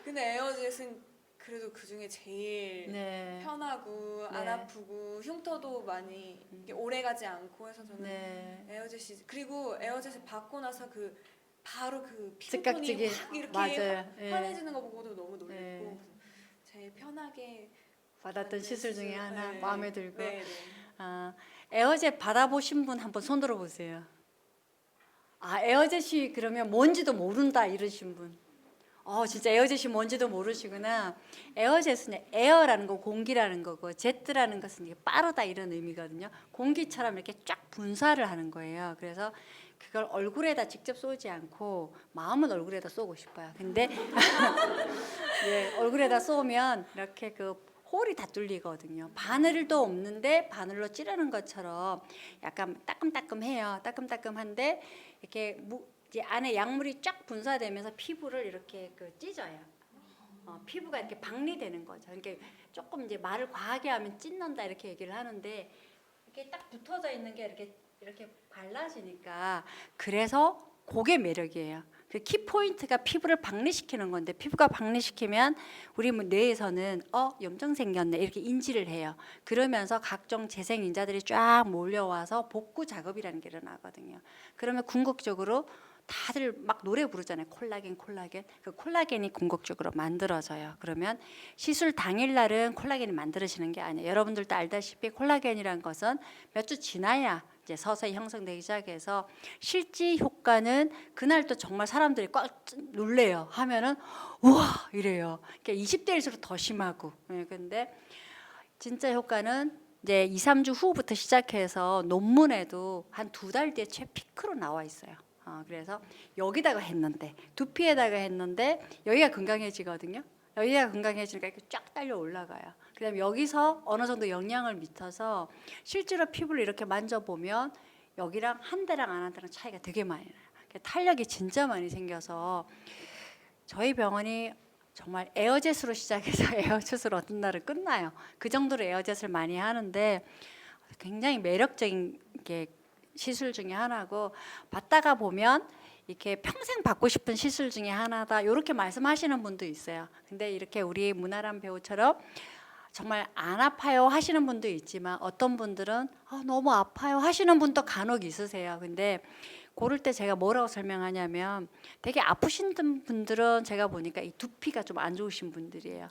근데 에어젯은 그래도 그 중에 제일 네. 편하고 안 네. 아프고 흉터도 많이 이게 오래 가지 않고 해서 저는 네. 에어젯이 그리고 에어젯을 받고 나서 그 바로 그 즉각적인 피부톤이 확 이렇게 맞아요. 예. 환해지는 거 보고도 너무 놀랐고 네. 제일 편하게 받았던 시술 중에 하나 네. 마음에 들고 네, 네. 에어젯 받아보신 분 한번 손 들어보세요. 에어젯이 그러면 뭔지도 모른다 이러신 분. 진짜 에어젯이 뭔지도 모르시구나. 에어젯은 에어라는 거 공기라는 거고 제트라는 것은 이게 빠르다 이런 의미거든요. 공기처럼 이렇게 쫙 분사를 하는 거예요. 그래서 그걸 얼굴에다 직접 쏘지 않고 마음은 얼굴에다 쏘고 싶어요. 근데 예, 얼굴에다 쏘면 이렇게 그 홀이 다 뚫리거든요. 바늘도 없는데 바늘로 찌르는 것처럼 약간 따끔따끔해요. 따끔따끔한데 이렇게 이제 안에 약물이 쫙 분사되면서 피부를 이렇게 찢어요. 피부가 이렇게 박리되는 거죠. 그러니까 조금 이제 말을 과하게 하면 찢는다 이렇게 얘기를 하는데 이렇게 딱 붙어져 있는 게 이렇게 발라지니까 그래서 그게 매력이에요. 그 키 포인트가 피부를 박리시키는 건데 피부가 박리시키면 우리 뇌에서는 염증 생겼네 이렇게 인지를 해요. 그러면서 각종 재생 인자들이 쫙 몰려와서 복구 작업이라는 게 일어나거든요. 그러면 궁극적으로 다들 막 노래 부르잖아요. 콜라겐. 그 콜라겐이 궁극적으로 만들어져요. 그러면 시술 당일날은 콜라겐이 만들어지는 게 아니에요. 여러분들도 알다시피 콜라겐이란 것은 몇 주 지나야 이제 서서히 형성되기 시작해서 실제 효과는 그날 또 정말 사람들이 꽉 놀래요. 하면은 우와 이래요. 그러니까 20대일수록 더 심하고. 근데 진짜 효과는 이제 2, 3주 후부터 시작해서 논문에도 한 2달 뒤에 최피크로 나와 있어요. 그래서 여기다가 했는데 두피에다가 했는데 여기가 건강해지거든요. 여기가 건강해지니까 이렇게 쫙 달려 올라가요. 그다음에 여기서 어느 정도 영향을 미쳐서 실제로 피부를 이렇게 만져보면 여기랑 한 대랑 안 한 대랑 차이가 되게 많이 나요. 탄력이 진짜 많이 생겨서 저희 병원이 정말 에어젯으로 시작해서 에어젯으로 어떤 날은 끝나요. 그 정도로 에어젯을 많이 하는데 굉장히 매력적인 게 시술 중에 하나고 받다가 보면 이렇게 평생 받고 싶은 시술 중에 하나다 이렇게 말씀하시는 분도 있어요. 근데 이렇게 우리 문아람 배우처럼 정말 안 아파요 하시는 분도 있지만 어떤 분들은 너무 아파요 하시는 분도 간혹 있으세요. 근데 그럴 때 제가 뭐라고 설명하냐면 되게 아프신 분들은 제가 보니까 이 두피가 좀 안 좋으신 분들이에요.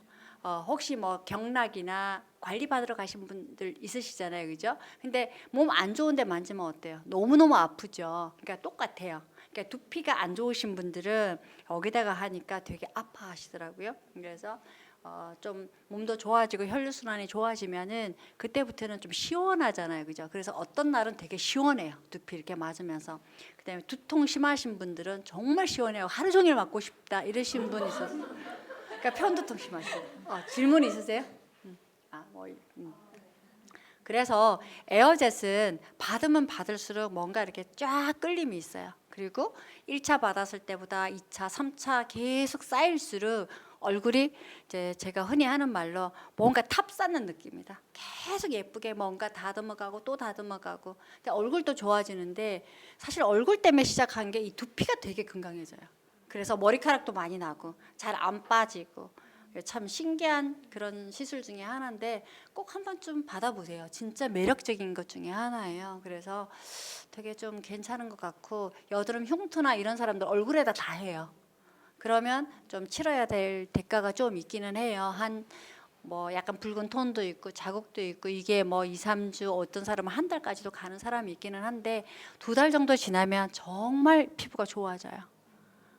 혹시 뭐 경락이나 관리 받으러 가신 분들 있으시잖아요, 그죠? 근데 몸 안 좋은데 만지면 어때요? 너무너무 아프죠. 그러니까 똑같아요. 그러니까 두피가 안 좋으신 분들은 여기다가 하니까 되게 아파하시더라고요. 그래서 좀 몸도 좋아지고 혈류순환이 좋아지면은 그때부터는 좀 시원하잖아요, 그죠? 그래서 어떤 날은 되게 시원해요, 두피 이렇게 맞으면서. 그다음에 두통 심하신 분들은 정말 시원해요. 하루 종일 맞고 싶다 이러신 분 있었어요. 그러니까 편두통 심하시고. 질문 있으세요? 그래서 에어젯은 받으면 받을수록 뭔가 이렇게 쫙 끌림이 있어요. 그리고 1차 받았을 때보다 2차, 3차 계속 쌓일수록 얼굴이 이제 제가 흔히 하는 말로 뭔가 탑 쌓는 느낌이다. 계속 예쁘게 뭔가 다듬어가고 또 다듬어가고. 근데 얼굴도 좋아지는데 사실 얼굴 때문에 시작한 게 이 두피가 되게 건강해져요. 그래서 머리카락도 많이 나고 잘 안 빠지고 참 신기한 그런 시술 중에 하나인데 꼭 한 번쯤 받아보세요. 진짜 매력적인 것 중에 하나예요. 그래서 되게 좀 괜찮은 것 같고 여드름 흉터나 이런 사람들 얼굴에다 다 해요. 그러면 좀 치러야 될 대가가 좀 있기는 해요. 한 뭐 약간 붉은 톤도 있고 자국도 있고 이게 뭐 2, 3주 어떤 사람은 한 달까지도 가는 사람이 있기는 한데 2달 정도 지나면 정말 피부가 좋아져요.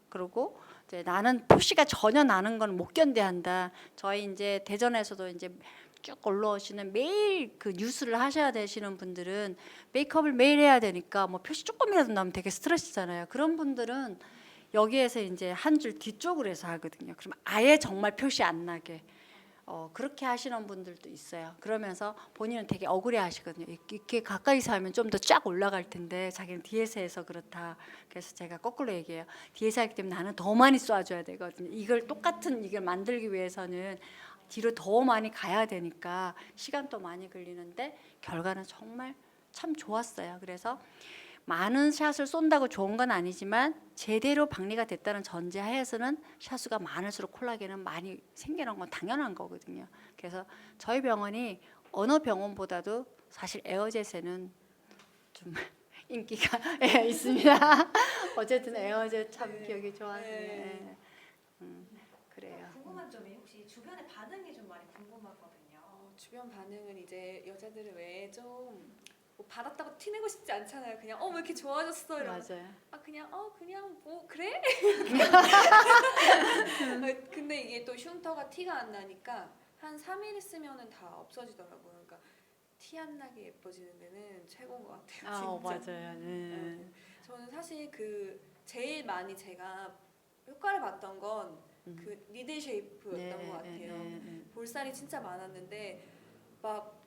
그리고 이제 나는 표시가 전혀 나는 건 못 견뎌한다. 저희 이제 대전에서도 이제 쭉 올라오시는 매일 그 뉴스를 하셔야 되시는 분들은 메이크업을 매일 해야 되니까 뭐 표시 조금이라도 나면 되게 스트레스잖아요. 그런 분들은 여기에서 이제 한 줄 뒤쪽으로 해서 하거든요. 그럼 아예 정말 표시 안 나게. 그렇게 하시는 분들도 있어요. 그러면서 본인은 되게 억울해 하시거든요. 이렇게 가까이서 하면 좀 더 쫙 올라갈 텐데 자기는 뒤에서 해서 그렇다. 그래서 제가 거꾸로 얘기해요. 뒤에서 하기 때문에 나는 더 많이 쏴줘야 되거든요. 이걸 만들기 위해서는 뒤로 더 많이 가야 되니까 시간도 많이 걸리는데 결과는 정말 참 좋았어요. 그래서 많은 샷을 쏜다고 좋은 건 아니지만 제대로 박리가 됐다는 전제하에서는 샷수가 많을수록 콜라겐은 많이 생기는 건 당연한 거거든요. 그래서 저희 병원이 어느 병원보다도 사실 에어젯에는 좀 인기가 있습니다. 어쨌든 에어젯 참 기억이 좋았네. 그래요. 궁금한 점이 혹시 주변의 반응이 좀 많이 궁금하거든요. 주변 반응은 이제 여자들은 왜 좀 뭐 받았다고 티내고 싶지 않잖아요. 그냥 왜 이렇게 좋아졌어 이러면서 맞아요. 그냥 뭐 그래? 근데 이게 또 흉터가 티가 안 나니까 한 3일 있으면은 다 없어지더라고요. 그러니까 티 안 나게 예뻐지는 데는 최고인 것 같아요. 진짜. 맞아요. 저는 사실 그 제일 많이 제가 효과를 봤던 건 그 니들 쉐이프였던 것 같아요. 볼살이 진짜 많았는데 막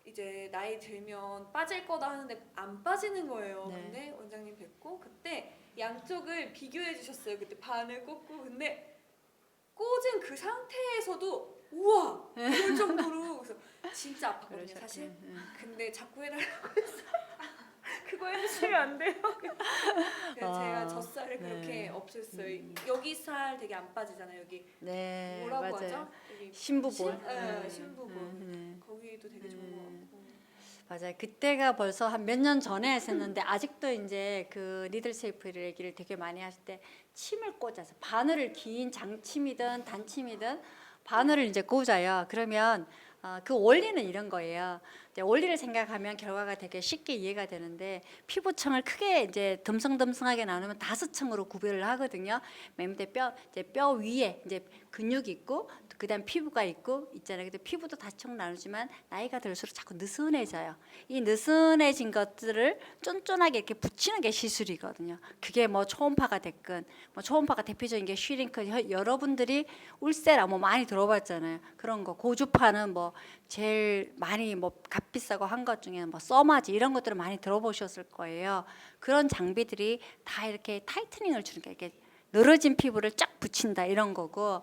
이제 나이 들면 빠질 거다 하는데 안 빠지는 거예요. 네. 근데 원장님 뵙고 그때 양쪽을 비교해 주셨어요. 그때 반을 꽂고 근데 꽂은 그 상태에서도 우와 이럴 정도로 그래서 진짜 아팠거든요 그러셨- 사실. 응. 근데 자꾸 해달라고 해서 그거 해주시면 안 돼요. 그래서 제가 젖살을 네. 그렇게 없앴어요. 여기 살 되게 안 빠지잖아요. 여기 네, 뭐라고 맞아요. 하죠? 여기 신부볼. 네, 신부볼. 네. 거기도 되게 좋은 것 같고. 맞아요. 그때가 벌써 한 몇 년 전에 했었는데 아직도 이제 그 니들 쉐이프 얘기를 되게 많이 하실 때 침을 꽂아서 바늘을 긴 장침이든 단침이든 바늘을 이제 꽂아요. 그러면 그 원리는 이런 거예요. 이제 원리를 생각하면 결과가 되게 쉽게 이해가 되는데 피부층을 크게 이제 듬성듬성하게 나누면 5층으로 구별을 하거든요. 맨 밑에 이제 뼈 위에 이제 근육이 있고 그다음 피부가 있고 있잖아요. 근데 피부도 5층 나누지만 나이가 들수록 자꾸 느슨해져요. 이 느슨해진 것들을 쫀쫀하게 이렇게 붙이는 게 시술이거든요. 그게 뭐 초음파가 됐건 뭐 초음파가 대표적인 게 슈링크 여러분들이 울세라 뭐 많이 들어봤잖아요. 그런 거 고주파는 뭐 제일 많이 뭐 값비싸고 한 것 중에는 뭐 써마지 이런 것들을 많이 들어보셨을 거예요. 그런 장비들이 다 이렇게 타이트닝을 주는 게 이렇게 늘어진 피부를 쫙 붙인다 이런 거고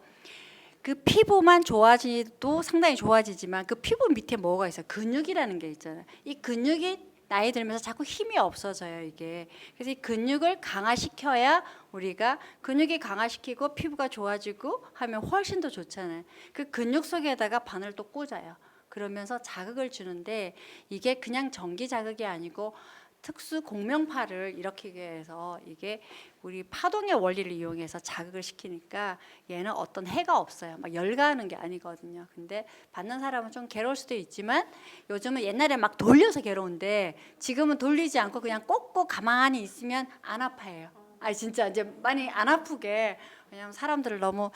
그 피부만 좋아지도 상당히 좋아지지만 그 피부 밑에 뭐가 있어요? 근육이라는 게 있잖아요. 이 근육이 나이 들면서 자꾸 힘이 없어져요 이게. 그래서 이 근육을 강화시켜야 우리가 근육이 강화시키고 피부가 좋아지고 하면 훨씬 더 좋잖아요. 그 근육 속에다가 바늘 또 꽂아요. 그러면서 자극을 주는데 이게 그냥 전기 자극이 아니고 특수 공명파를 일으키게 해서 이게 우리 파동의 원리를 이용해서 자극을 시키니까 얘는 어떤 해가 없어요. 막 열가하는 게 아니거든요. 근데 받는 사람은 좀 괴로울 수도 있지만 요즘은 옛날에 막 돌려서 괴로운데 지금은 돌리지 않고 그냥 꽂고 가만히 있으면 안 아파해요. 아 진짜 이제 많이 안 아프게 왜냐면 사람들을 너무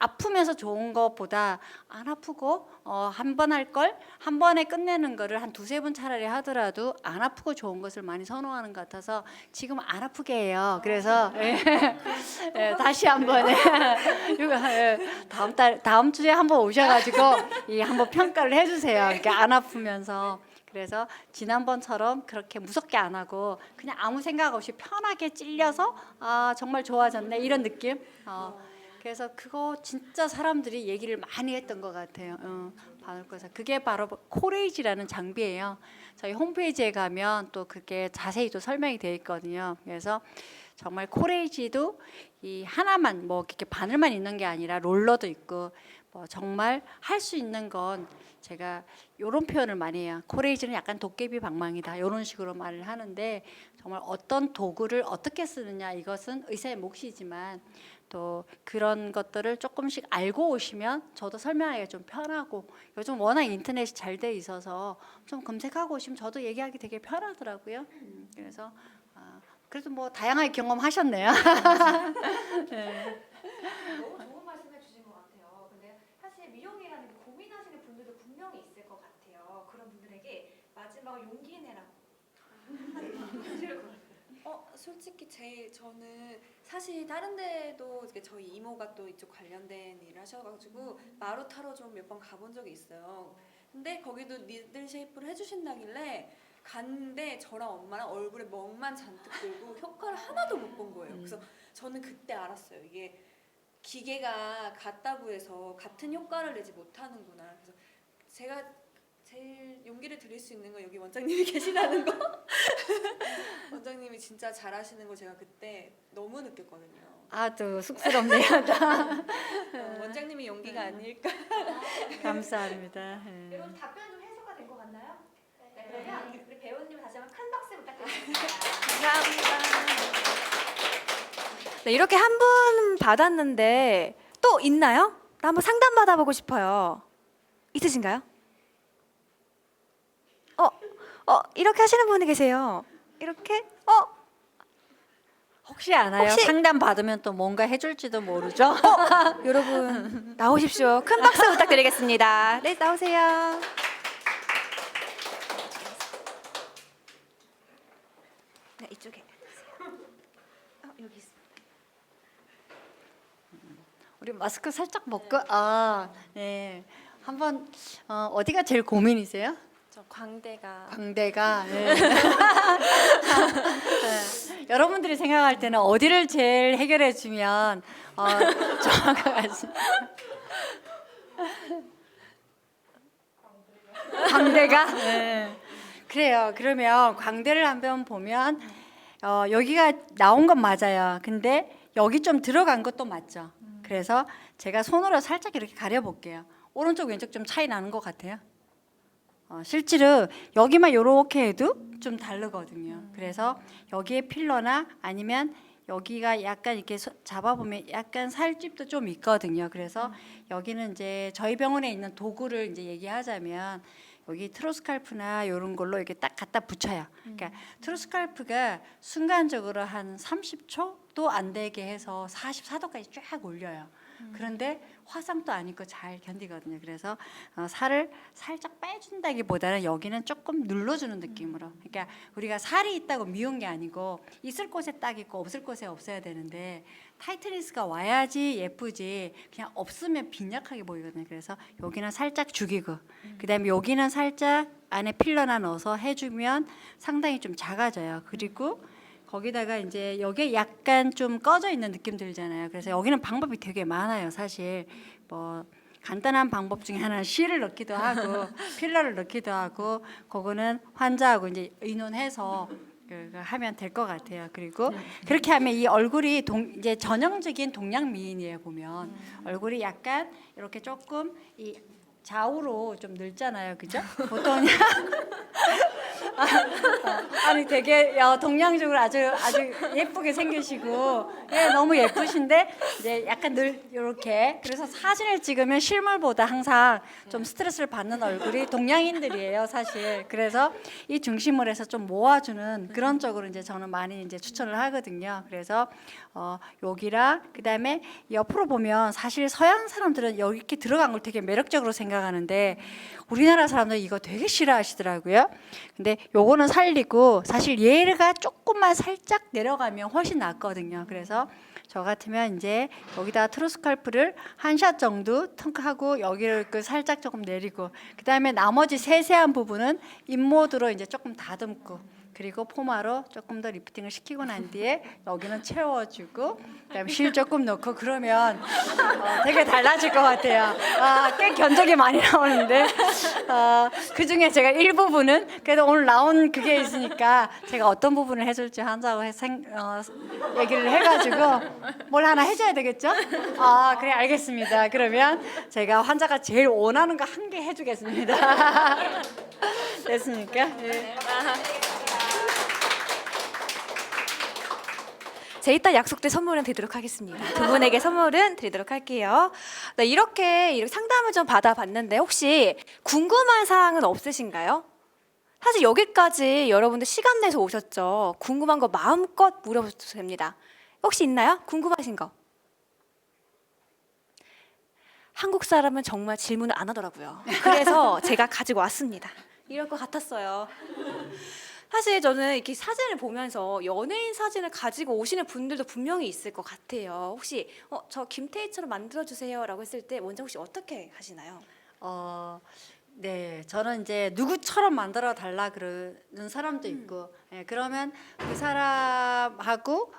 아프면서 좋은 것보다 안 아프고 한 번 할 걸 한 번에 끝내는 거를 한 2-3번 차라리 하더라도 안 아프고 좋은 것을 많이 선호하는 것 같아서 지금 안 아프게 해요. 그래서 예, 다시 한번 다음 주에 한번 오셔가지고 한번 평가를 해주세요. 이렇게 안 아프면서. 그래서 지난번처럼 그렇게 무섭게 안 하고 그냥 아무 생각 없이 편하게 찔려서 아 정말 좋아졌네 이런 느낌. 그래서 그거 진짜 사람들이 얘기를 많이 했던 것 같아요. 바늘꽂아. 그게 바로 코레이지라는 장비예요. 저희 홈페이지에 가면 또 그게 자세히 또 설명이 되어 있거든요. 그래서 정말 코레이지도 이 하나만 뭐 이렇게 바늘만 있는 게 아니라 롤러도 있고 뭐 정말 할 수 있는 건 제가 이런 표현을 많이 해요. 코레이지는 약간 도깨비 방망이다. 이런 식으로 말을 하는데 정말 어떤 도구를 어떻게 쓰느냐 이것은 의사의 몫이지만 또 그런 것들을 조금씩 알고 오시면 저도 설명하기가 좀 편하고 요즘 워낙 인터넷이 잘 돼 있어서 좀 검색하고 오시면 저도 얘기하기 되게 편하더라고요. 그래서 그래도 뭐 다양하게 경험하셨네요. 네. 너무 좋은 말씀 해주신 것 같아요. 근데 사실 미용이라는 게 고민하시는 분들도 분명히 있을 것 같아요. 그런 분들에게 마지막으로 용기 내라고. 솔직히 저는 사실 다른 데도 이렇게 저희 이모가 또 이쪽 관련된 일을 하셔가지고 마루타로 좀 몇 번 가본 적이 있어요. 근데 거기도 니들 쉐이프를 해주신다길래 갔는데 저랑 엄마랑 얼굴에 멍만 잔뜩 들고 효과를 하나도 못 본 거예요. 그래서 저는 그때 알았어요. 이게 기계가 같다고 해서 같은 효과를 내지 못하는구나. 그래서 제가 제일 용기를 드릴 수 있는 건 여기 원장님이 계시다는 거. 원장님이 진짜 잘하시는 걸 제가 그때 너무 느꼈거든요. 또 쑥스럽네요. 원장님이 용기가 아닐까. 감사합니다. 여러분 답변 좀 해소가 된 것 같나요? 네, 그러면 우리 배우님 다시 한번 큰 박수 부탁드립니다. 감사합니다. 네, 이렇게 한 분 받았는데 또 있나요? 나 한번 상담 받아보고 싶어요. 있으신가요? 이렇게 하시는 분이 계세요. 이렇게? 혹시 아나요? 혹시- 상담 받으면 또 뭔가 해줄지도 모르죠. 여러분 나오십시오. 큰 박수 부탁드리겠습니다. 네, 나오세요. 네, 이쪽에. 여기 있습니다. 우리 마스크 살짝 벗고 네. 한번 어디가 제일 고민이세요? 저 광대가 광대가. 네. 네. 여러분들이 생각할 때는 어디를 제일 해결해 주면 정확할 것 같습니다. 광대가? 네. 그래요. 그러면 광대를 한번 보면 여기가 나온 건 맞아요. 근데 여기 좀 들어간 것도 맞죠. 그래서 제가 손으로 살짝 이렇게 가려볼게요. 오른쪽 왼쪽 좀 차이 나는 것 같아요. 실제로 여기만 이렇게 해도 좀 다르거든요. 그래서 여기에 필러나 아니면 여기가 약간 이렇게 잡아보면 약간 살집도 좀 있거든요. 그래서 여기는 이제 저희 병원에 있는 도구를 이제 얘기하자면 여기 트루스칼프나 이런 걸로 이렇게 딱 갖다 붙여요. 그러니까 트루스칼프가 순간적으로 한 30초도 안 되게 해서 44도까지 쫙 올려요. 그런데 화상도 아니고 잘 견디거든요. 그래서 살을 살짝 빼준다기보다는 여기는 조금 눌러주는 느낌으로. 그러니까 우리가 살이 있다고 미운 게 아니고 있을 곳에 딱 있고 없을 곳에 없어야 되는데 타이트니스가 와야지 예쁘지 그냥 없으면 빈약하게 보이거든요. 그래서 여기는 살짝 죽이고 그다음에 여기는 살짝 안에 필러나 넣어서 해주면 상당히 좀 작아져요. 그리고 거기다가 이제 여기에 약간 좀 꺼져 있는 느낌 들잖아요. 그래서 여기는 방법이 되게 많아요. 사실 뭐 간단한 방법 중에 하나는 실을 넣기도 하고 필러를 넣기도 하고 그거는 환자하고 이제 의논해서 하면 될 것 같아요. 그리고 그렇게 하면 이 얼굴이 이제 전형적인 동양 미인이에요. 보면 얼굴이 약간 이렇게 조금 이 좌우로 좀 늙잖아요, 그죠? 보통 아니 되게 동양적으로 아주 예쁘게 생기시고 너무 예쁘신데 이제 약간 늘 이렇게 그래서 사진을 찍으면 실물보다 항상 좀 스트레스를 받는 얼굴이 동양인들이에요, 사실. 그래서 이 중심을 해서 좀 모아주는 그런 쪽으로 이제 저는 많이 이제 추천을 하거든요. 그래서 여기랑 그다음에 옆으로 보면 사실 서양 사람들은 여기 이렇게 들어간 걸 되게 매력적으로 생각하는데 우리나라 사람들 이거 되게 싫어하시더라고요. 근데 요거는 살리고 사실 얘가 조금만 살짝 내려가면 훨씬 낫거든요. 그래서 저 같으면 이제 여기다 트루스칼프를 한 샷 정도 턱하고 여기를 살짝 조금 내리고 그다음에 나머지 세세한 부분은 인모드로 이제 조금 다듬고 그리고 포마로 조금 더 리프팅을 시키고 난 뒤에 여기는 채워주고 그다음에 실 조금 넣고 그러면 되게 달라질 것 같아요. 꽤 견적이 많이 나오는데 그 중에 제가 일부분은 그래도 오늘 나온 그게 있으니까 제가 어떤 부분을 해줄지 한다고 얘기를 해가지고 뭘 하나 해줘야 되겠죠? 그래 알겠습니다. 그러면 제가 환자가 제일 원하는 거 한 개 해주겠습니다. 됐습니까? 네. 제 이따 약속된 선물은 드리도록 하겠습니다. 두 분에게 선물은 드리도록 할게요. 네, 이렇게 상담을 좀 받아봤는데 혹시 궁금한 사항은 없으신가요? 사실 여기까지 여러분들 시간 내서 오셨죠. 궁금한 거 마음껏 물어보셔도 됩니다. 혹시 있나요? 궁금하신 거? 한국 사람은 정말 질문을 안 하더라고요. 그래서 제가 가지고 왔습니다. 이럴 것 같았어요. 사실 저는 이렇게 사진을 보면서 연예인 사진을 가지고 오시는 분들도 분명히 있을 것 같아요. 혹시 저 김태희처럼 만들어주세요 라고 했을 때 먼저 혹시 어떻게 하시나요? 네, 저는 이제 누구처럼 만들어 달라 그러는 사람도 있고, 그러면 그 사람하고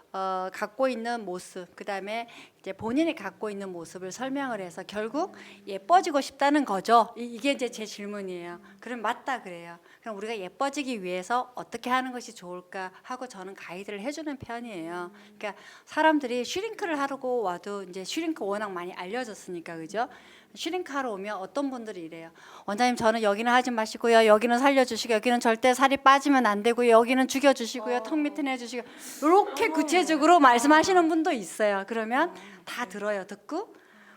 갖고 있는 모습, 그 다음에 이제 본인이 갖고 있는 모습을 설명을 해서 결국 예뻐지고 싶다는 거죠. 이게 이제 제 질문이에요. 그럼 맞다 그래요. 그럼 우리가 예뻐지기 위해서 어떻게 하는 것이 좋을까 하고 저는 가이드를 해주는 편이에요. 그러니까 사람들이 슈링크를 하려고 와도 이제 슈링크 워낙 많이 알려졌으니까 그죠? 슈링크 하러 오면 어떤 분들이 이래요. 원장님 저는 여기는 하지 마시고요. 여기는 살려주시고 여기는 절대 살이 빠지면 안 되고요. 여기는 죽여주시고요. 턱 밑은 해주시고 이렇게 구체적으로 말씀하시는 분도 있어요. 그러면 다 들어요. 듣고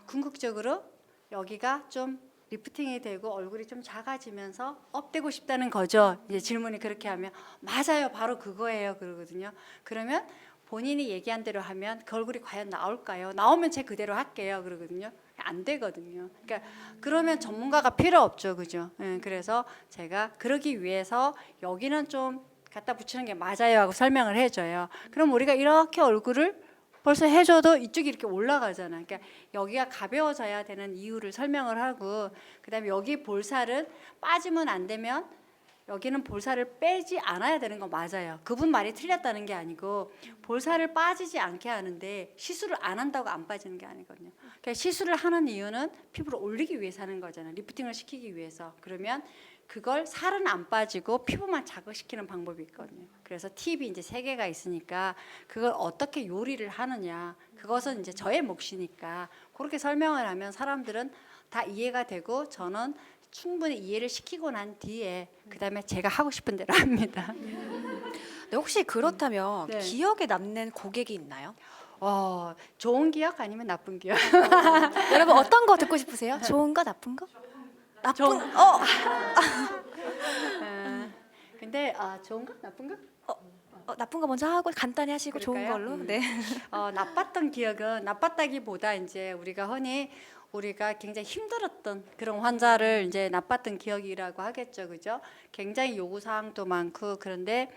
궁극적으로 여기가 좀 리프팅이 되고 얼굴이 좀 작아지면서 업되고 싶다는 거죠. 이제 질문이 그렇게 하면 맞아요. 바로 그거예요. 그러거든요. 그러면 본인이 얘기한 대로 하면 그 얼굴이 과연 나올까요? 나오면 제 그대로 할게요. 그러거든요. 안 되거든요. 그러니까 그러면 전문가가 필요 없죠, 그죠? 그래서 제가 그러기 위해서 여기는 좀 갖다 붙이는 게 맞아요 하고 설명을 해줘요. 그럼 우리가 이렇게 얼굴을 벌써 해줘도 이쪽이 이렇게 올라가잖아. 그러니까 여기가 가벼워져야 되는 이유를 설명을 하고, 그다음에 여기 볼살은 빠지면 안 되면 여기는 볼살을 빼지 않아야 되는 거 맞아요. 그분 말이 틀렸다는 게 아니고 볼살을 빠지지 않게 하는데 시술을 안 한다고 안 빠지는 게 아니거든요. 그러니까 시술을 하는 이유는 피부를 올리기 위해서 하는 거잖아요. 리프팅을 시키기 위해서. 그러면 그걸 살은 안 빠지고 피부만 자극시키는 방법이 있거든요. 그래서 팁이 이제 3개가 있으니까 그걸 어떻게 요리를 하느냐, 그것은 이제 저의 몫이니까 그렇게 설명을 하면 사람들은 다 이해가 되고 저는 충분히 이해를 시키고 난 뒤에 그다음에 제가 하고 싶은 대로 합니다. 네, 혹시 그렇다면 네. 기억에 남는 고객이 있나요? 좋은 기억 아니면 나쁜 기억? 여러분 어떤 거 듣고 싶으세요? 좋은 거, 나쁜 거? 나쁜 근데 좋은 거, 나쁜 거? 나쁜 거 먼저 하고 간단히 하시고 좋은 그럴까요? 걸로. 네. 나빴던 기억은 나빴다기보다 이제 우리가 흔히 우리가 굉장히 힘들었던 그런 환자를 이제 나빴던 기억이라고 하겠죠, 그죠? 굉장히 요구 사항도 많고 그런데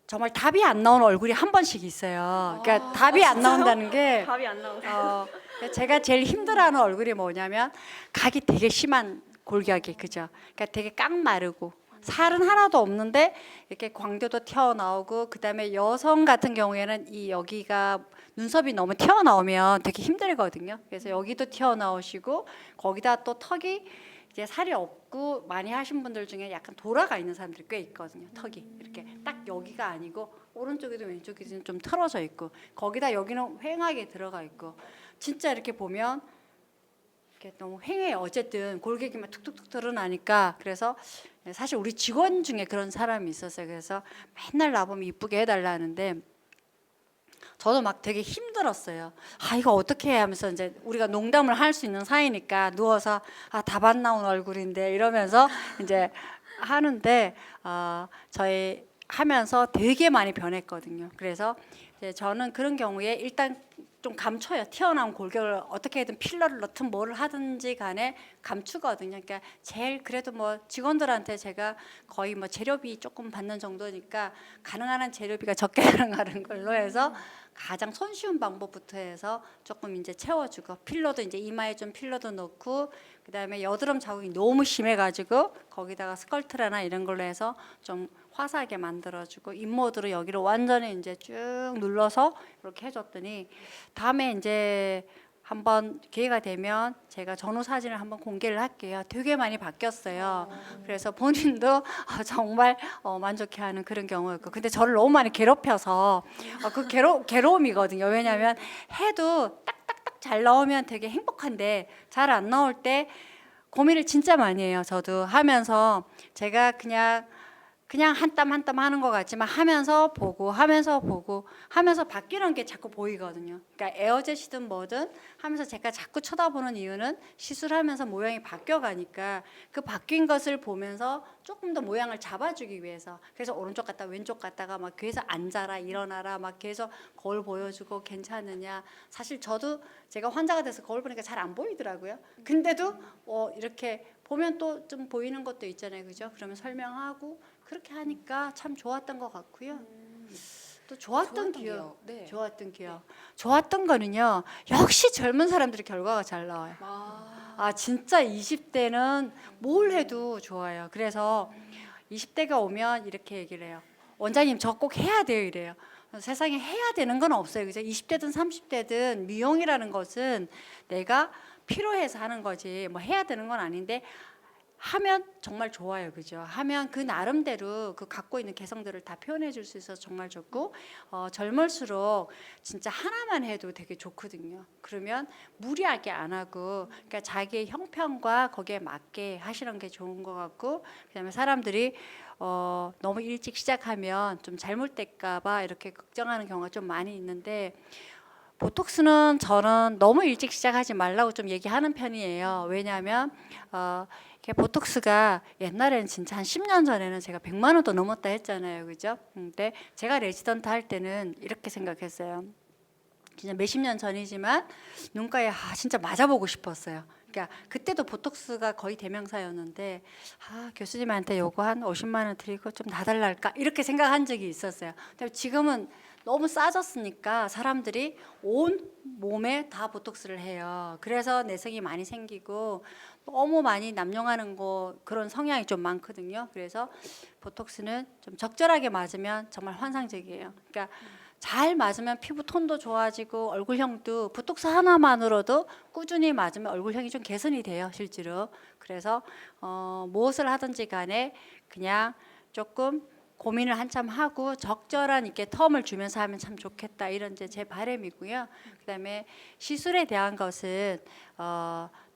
정말 답이 안 나오는 얼굴이 한 번씩 있어요. 그러니까 답이 안 나온다는 게 답이 안 나오세요. 제가 제일 힘들어하는 얼굴이 뭐냐면 각이 되게 심한 골격이 그죠? 그러니까 되게 깡마르고 살은 하나도 없는데 이렇게 광대도 튀어나오고 그다음에 여성 같은 경우에는 이 여기가 눈썹이 너무 튀어나오면 되게 힘들거든요. 그래서 여기도 튀어나오시고 거기다 또 턱이 이제 살이 없고 많이 하신 분들 중에 약간 돌아가 있는 사람들이 꽤 있거든요. 턱이 이렇게 딱 여기가 아니고 오른쪽에도 왼쪽에도 좀 틀어져 있고 거기다 여기는 휑하게 들어가 있고 진짜 이렇게 보면 이렇게 너무 휑해요. 어쨌든 골격이만 툭툭툭 드러나니까 그래서 사실 우리 직원 중에 그런 사람이 있었어요. 그래서 맨날 나보면 이쁘게 해달라 하는데 저도 막 되게 힘들었어요. 이거 어떻게 해 하면서 이제 우리가 농담을 할 수 있는 사이니까 누워서 답 안 나온 얼굴인데 이러면서 이제 하는데 저희 하면서 되게 많이 변했거든요. 그래서 이제 저는 그런 경우에 일단 좀 감춰요. 튀어나온 골격을 어떻게든 필러를 넣든 뭐를 하든지 간에 감추거든요. 그러니까 제일 그래도 뭐 직원들한테 제가 거의 뭐 재료비 조금 받는 정도니까 가능한 한 재료비가 적게 들어가는 걸로 해서 가장 손쉬운 방법부터 해서 조금 이제 채워주고 필러도 이제 이마에 좀 필러도 넣고 그다음에 여드름 자국이 너무 심해가지고 거기다가 스컬트라나 이런 걸로 해서 좀 화사하게 만들어주고 인모드로 여기를 완전히 이제 쭉 눌러서 이렇게 해줬더니 다음에 이제 한번 기회가 되면 제가 전후 사진을 한번 공개를 할게요. 되게 많이 바뀌었어요. 그래서 본인도 정말 만족해하는 그런 경우였고, 근데 저를 너무 많이 괴롭혀서 그 괴로움이거든요. 왜냐하면 해도 딱딱딱 잘 나오면 되게 행복한데 잘 안 나올 때 고민을 진짜 많이 해요. 저도 하면서 제가 그냥 한 땀 한 땀 하는 것 같지만 하면서 보고 바뀌는 게 자꾸 보이거든요. 그러니까 에어젯이든 뭐든 하면서 제가 자꾸 쳐다보는 이유는 시술하면서 모양이 바뀌어가니까 그 바뀐 것을 보면서 조금 더 모양을 잡아주기 위해서 그래서 오른쪽 갔다 왼쪽 갔다가 막 계속 앉아라 일어나라 막 계속 거울 보여주고 괜찮으냐. 사실 저도 제가 환자가 돼서 거울 보니까 잘 안 보이더라고요. 근데도 이렇게 보면 또 좀 보이는 것도 있잖아요, 그죠? 그러면 설명하고 그렇게 하니까 참 좋았던 것 같고요. 또 좋았던 기억, 네. 좋았던 거는요. 역시 젊은 사람들이 결과가 잘 나와요. 진짜 20대는 뭘 해도 좋아요. 그래서 20대가 오면 이렇게 얘기를 해요. 원장님 저 꼭 해야 돼요 이래요. 세상에 해야 되는 건 없어요, 그죠? 20대든 30대든 미용이라는 것은 내가 필요해서 하는 거지 뭐 해야 되는 건 아닌데 하면 정말 좋아요, 그죠? 하면 그 나름대로 그 갖고 있는 개성들을 다 표현해 줄 수 있어서 정말 좋고 젊을수록 진짜 하나만 해도 되게 좋거든요. 그러면 무리하게 안 하고 그러니까 자기의 형편과 거기에 맞게 하시는 게 좋은 것 같고 그다음에 사람들이 너무 일찍 시작하면 좀 잘못될까 봐 이렇게 걱정하는 경우가 좀 많이 있는데 보톡스는 저는 너무 일찍 시작하지 말라고 좀 얘기하는 편이에요. 왜냐하면 보톡스가 옛날에는 진짜 한 10년 전에는 제가 100만 원도 넘었다 했잖아요, 그죠? 근데 제가 레지던트 할 때는 이렇게 생각했어요. 진짜 몇십 년 전이지만 눈가에 진짜 맞아보고 싶었어요. 그러니까 그때도 보톡스가 거의 대명사였는데 교수님한테 요거 한 50만 원 드리고 좀 놔달랄까 이렇게 생각한 적이 있었어요. 근데 지금은 너무 싸졌으니까 사람들이 온 몸에 다 보톡스를 해요. 그래서 내성이 많이 생기고 너무 많이 남용하는 거 그런 성향이 좀 많거든요. 그래서 보톡스는 좀 적절하게 맞으면 정말 환상적이에요. 그러니까 잘 맞으면 피부 톤도 좋아지고 얼굴형도 보톡스 하나만으로도 꾸준히 맞으면 얼굴형이 좀 개선이 돼요, 실제로. 그래서 무엇을 하든지 간에 그냥 조금 고민을 한참 하고 적절한 이렇게 텀을 주면서 하면 참 좋겠다, 이런 이제 제 바람이고요. 그다음에 시술에 대한 것은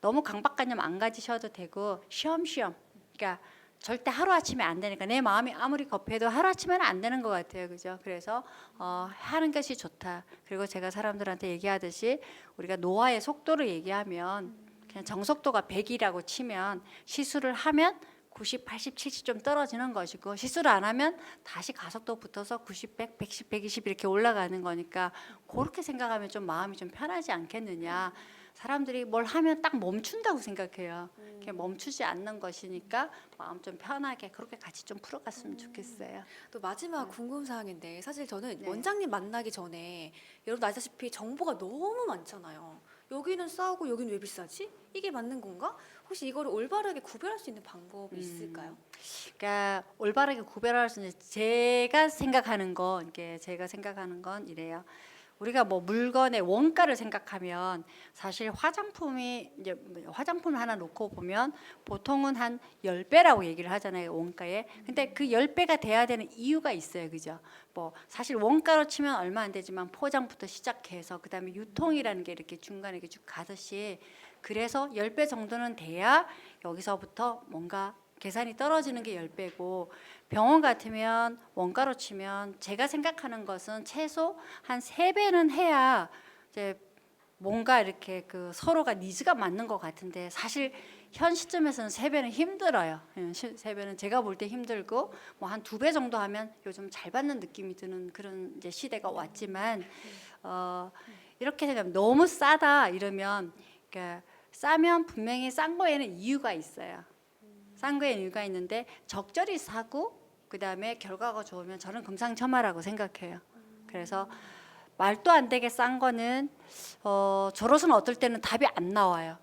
너무 강박관념 안 가지셔도 되고 쉬엄쉬엄. 그러니까 절대 하루아침에 안 되니까 내 마음이 아무리 급해도 하루아침에는 안 되는 것 같아요. 그죠? 그래서 하는 것이 좋다. 그리고 제가 사람들한테 얘기하듯이 우리가 노화의 속도를 얘기하면 그냥 정속도가 100이라고 치면 시술을 하면 90, 80, 70 좀 떨어지는 것이고 시술을 안 하면 다시 가속도 붙어서 90, 100, 110, 120 이렇게 올라가는 거니까 그렇게 생각하면 좀 마음이 좀 편하지 않겠느냐. 사람들이 뭘 하면 딱 멈춘다고 생각해요. 그냥 멈추지 않는 것이니까 마음 좀 편하게 그렇게 같이 좀 풀어갔으면 좋겠어요. 또 마지막 궁금 사항인데 사실 저는 네. 원장님 만나기 전에 여러분 아시다시피 정보가 너무 많잖아요. 여기는 싸고 여기는 왜 비싸지? 이게 맞는 건가? 혹시 이거를 올바르게 구별할 수 있는 방법이 있을까요? 그러니까 올바르게 구별할 수 있는 제가 생각하는 건 이래요. 우리가 뭐 물건의 원가를 생각하면 사실 화장품이 이제 화장품을 하나 놓고 보면 보통은 한 10배라고 얘기를 하잖아요, 원가에. 근데 그 10배가 돼야 되는 이유가 있어요. 그죠? 뭐 사실 원가로 치면 얼마 안 되지만 포장부터 시작해서 그다음에 유통이라는 게 이렇게 중간에 이렇게 쭉 가듯이 그래서 10배 정도는 돼야 여기서부터 뭔가 계산이 떨어지는 게 10배고 병원 같으면 원가로 치면 제가 생각하는 것은 최소 한 3배는 해야 이제 뭔가 이렇게 그 서로가 니즈가 맞는 것 같은데 사실 현 시점에서는 3배는 힘들어요. 3배는 제가 볼 때 힘들고 뭐 한 2배 정도 하면 요즘 잘 받는 느낌이 드는 그런 이제 시대가 왔지만 이렇게 생각하면 너무 싸다 이러면 그러니까 싸면 분명히 싼 거에는 이유가 있어요. 싼 거에 이유가 있는데 적절히 사고 그다음에 결과가 좋으면 저는 금상첨화라고 생각해요. 그래서 말도 안 되게 싼 거는 저로서는 어떨 때는 답이 안 나와요.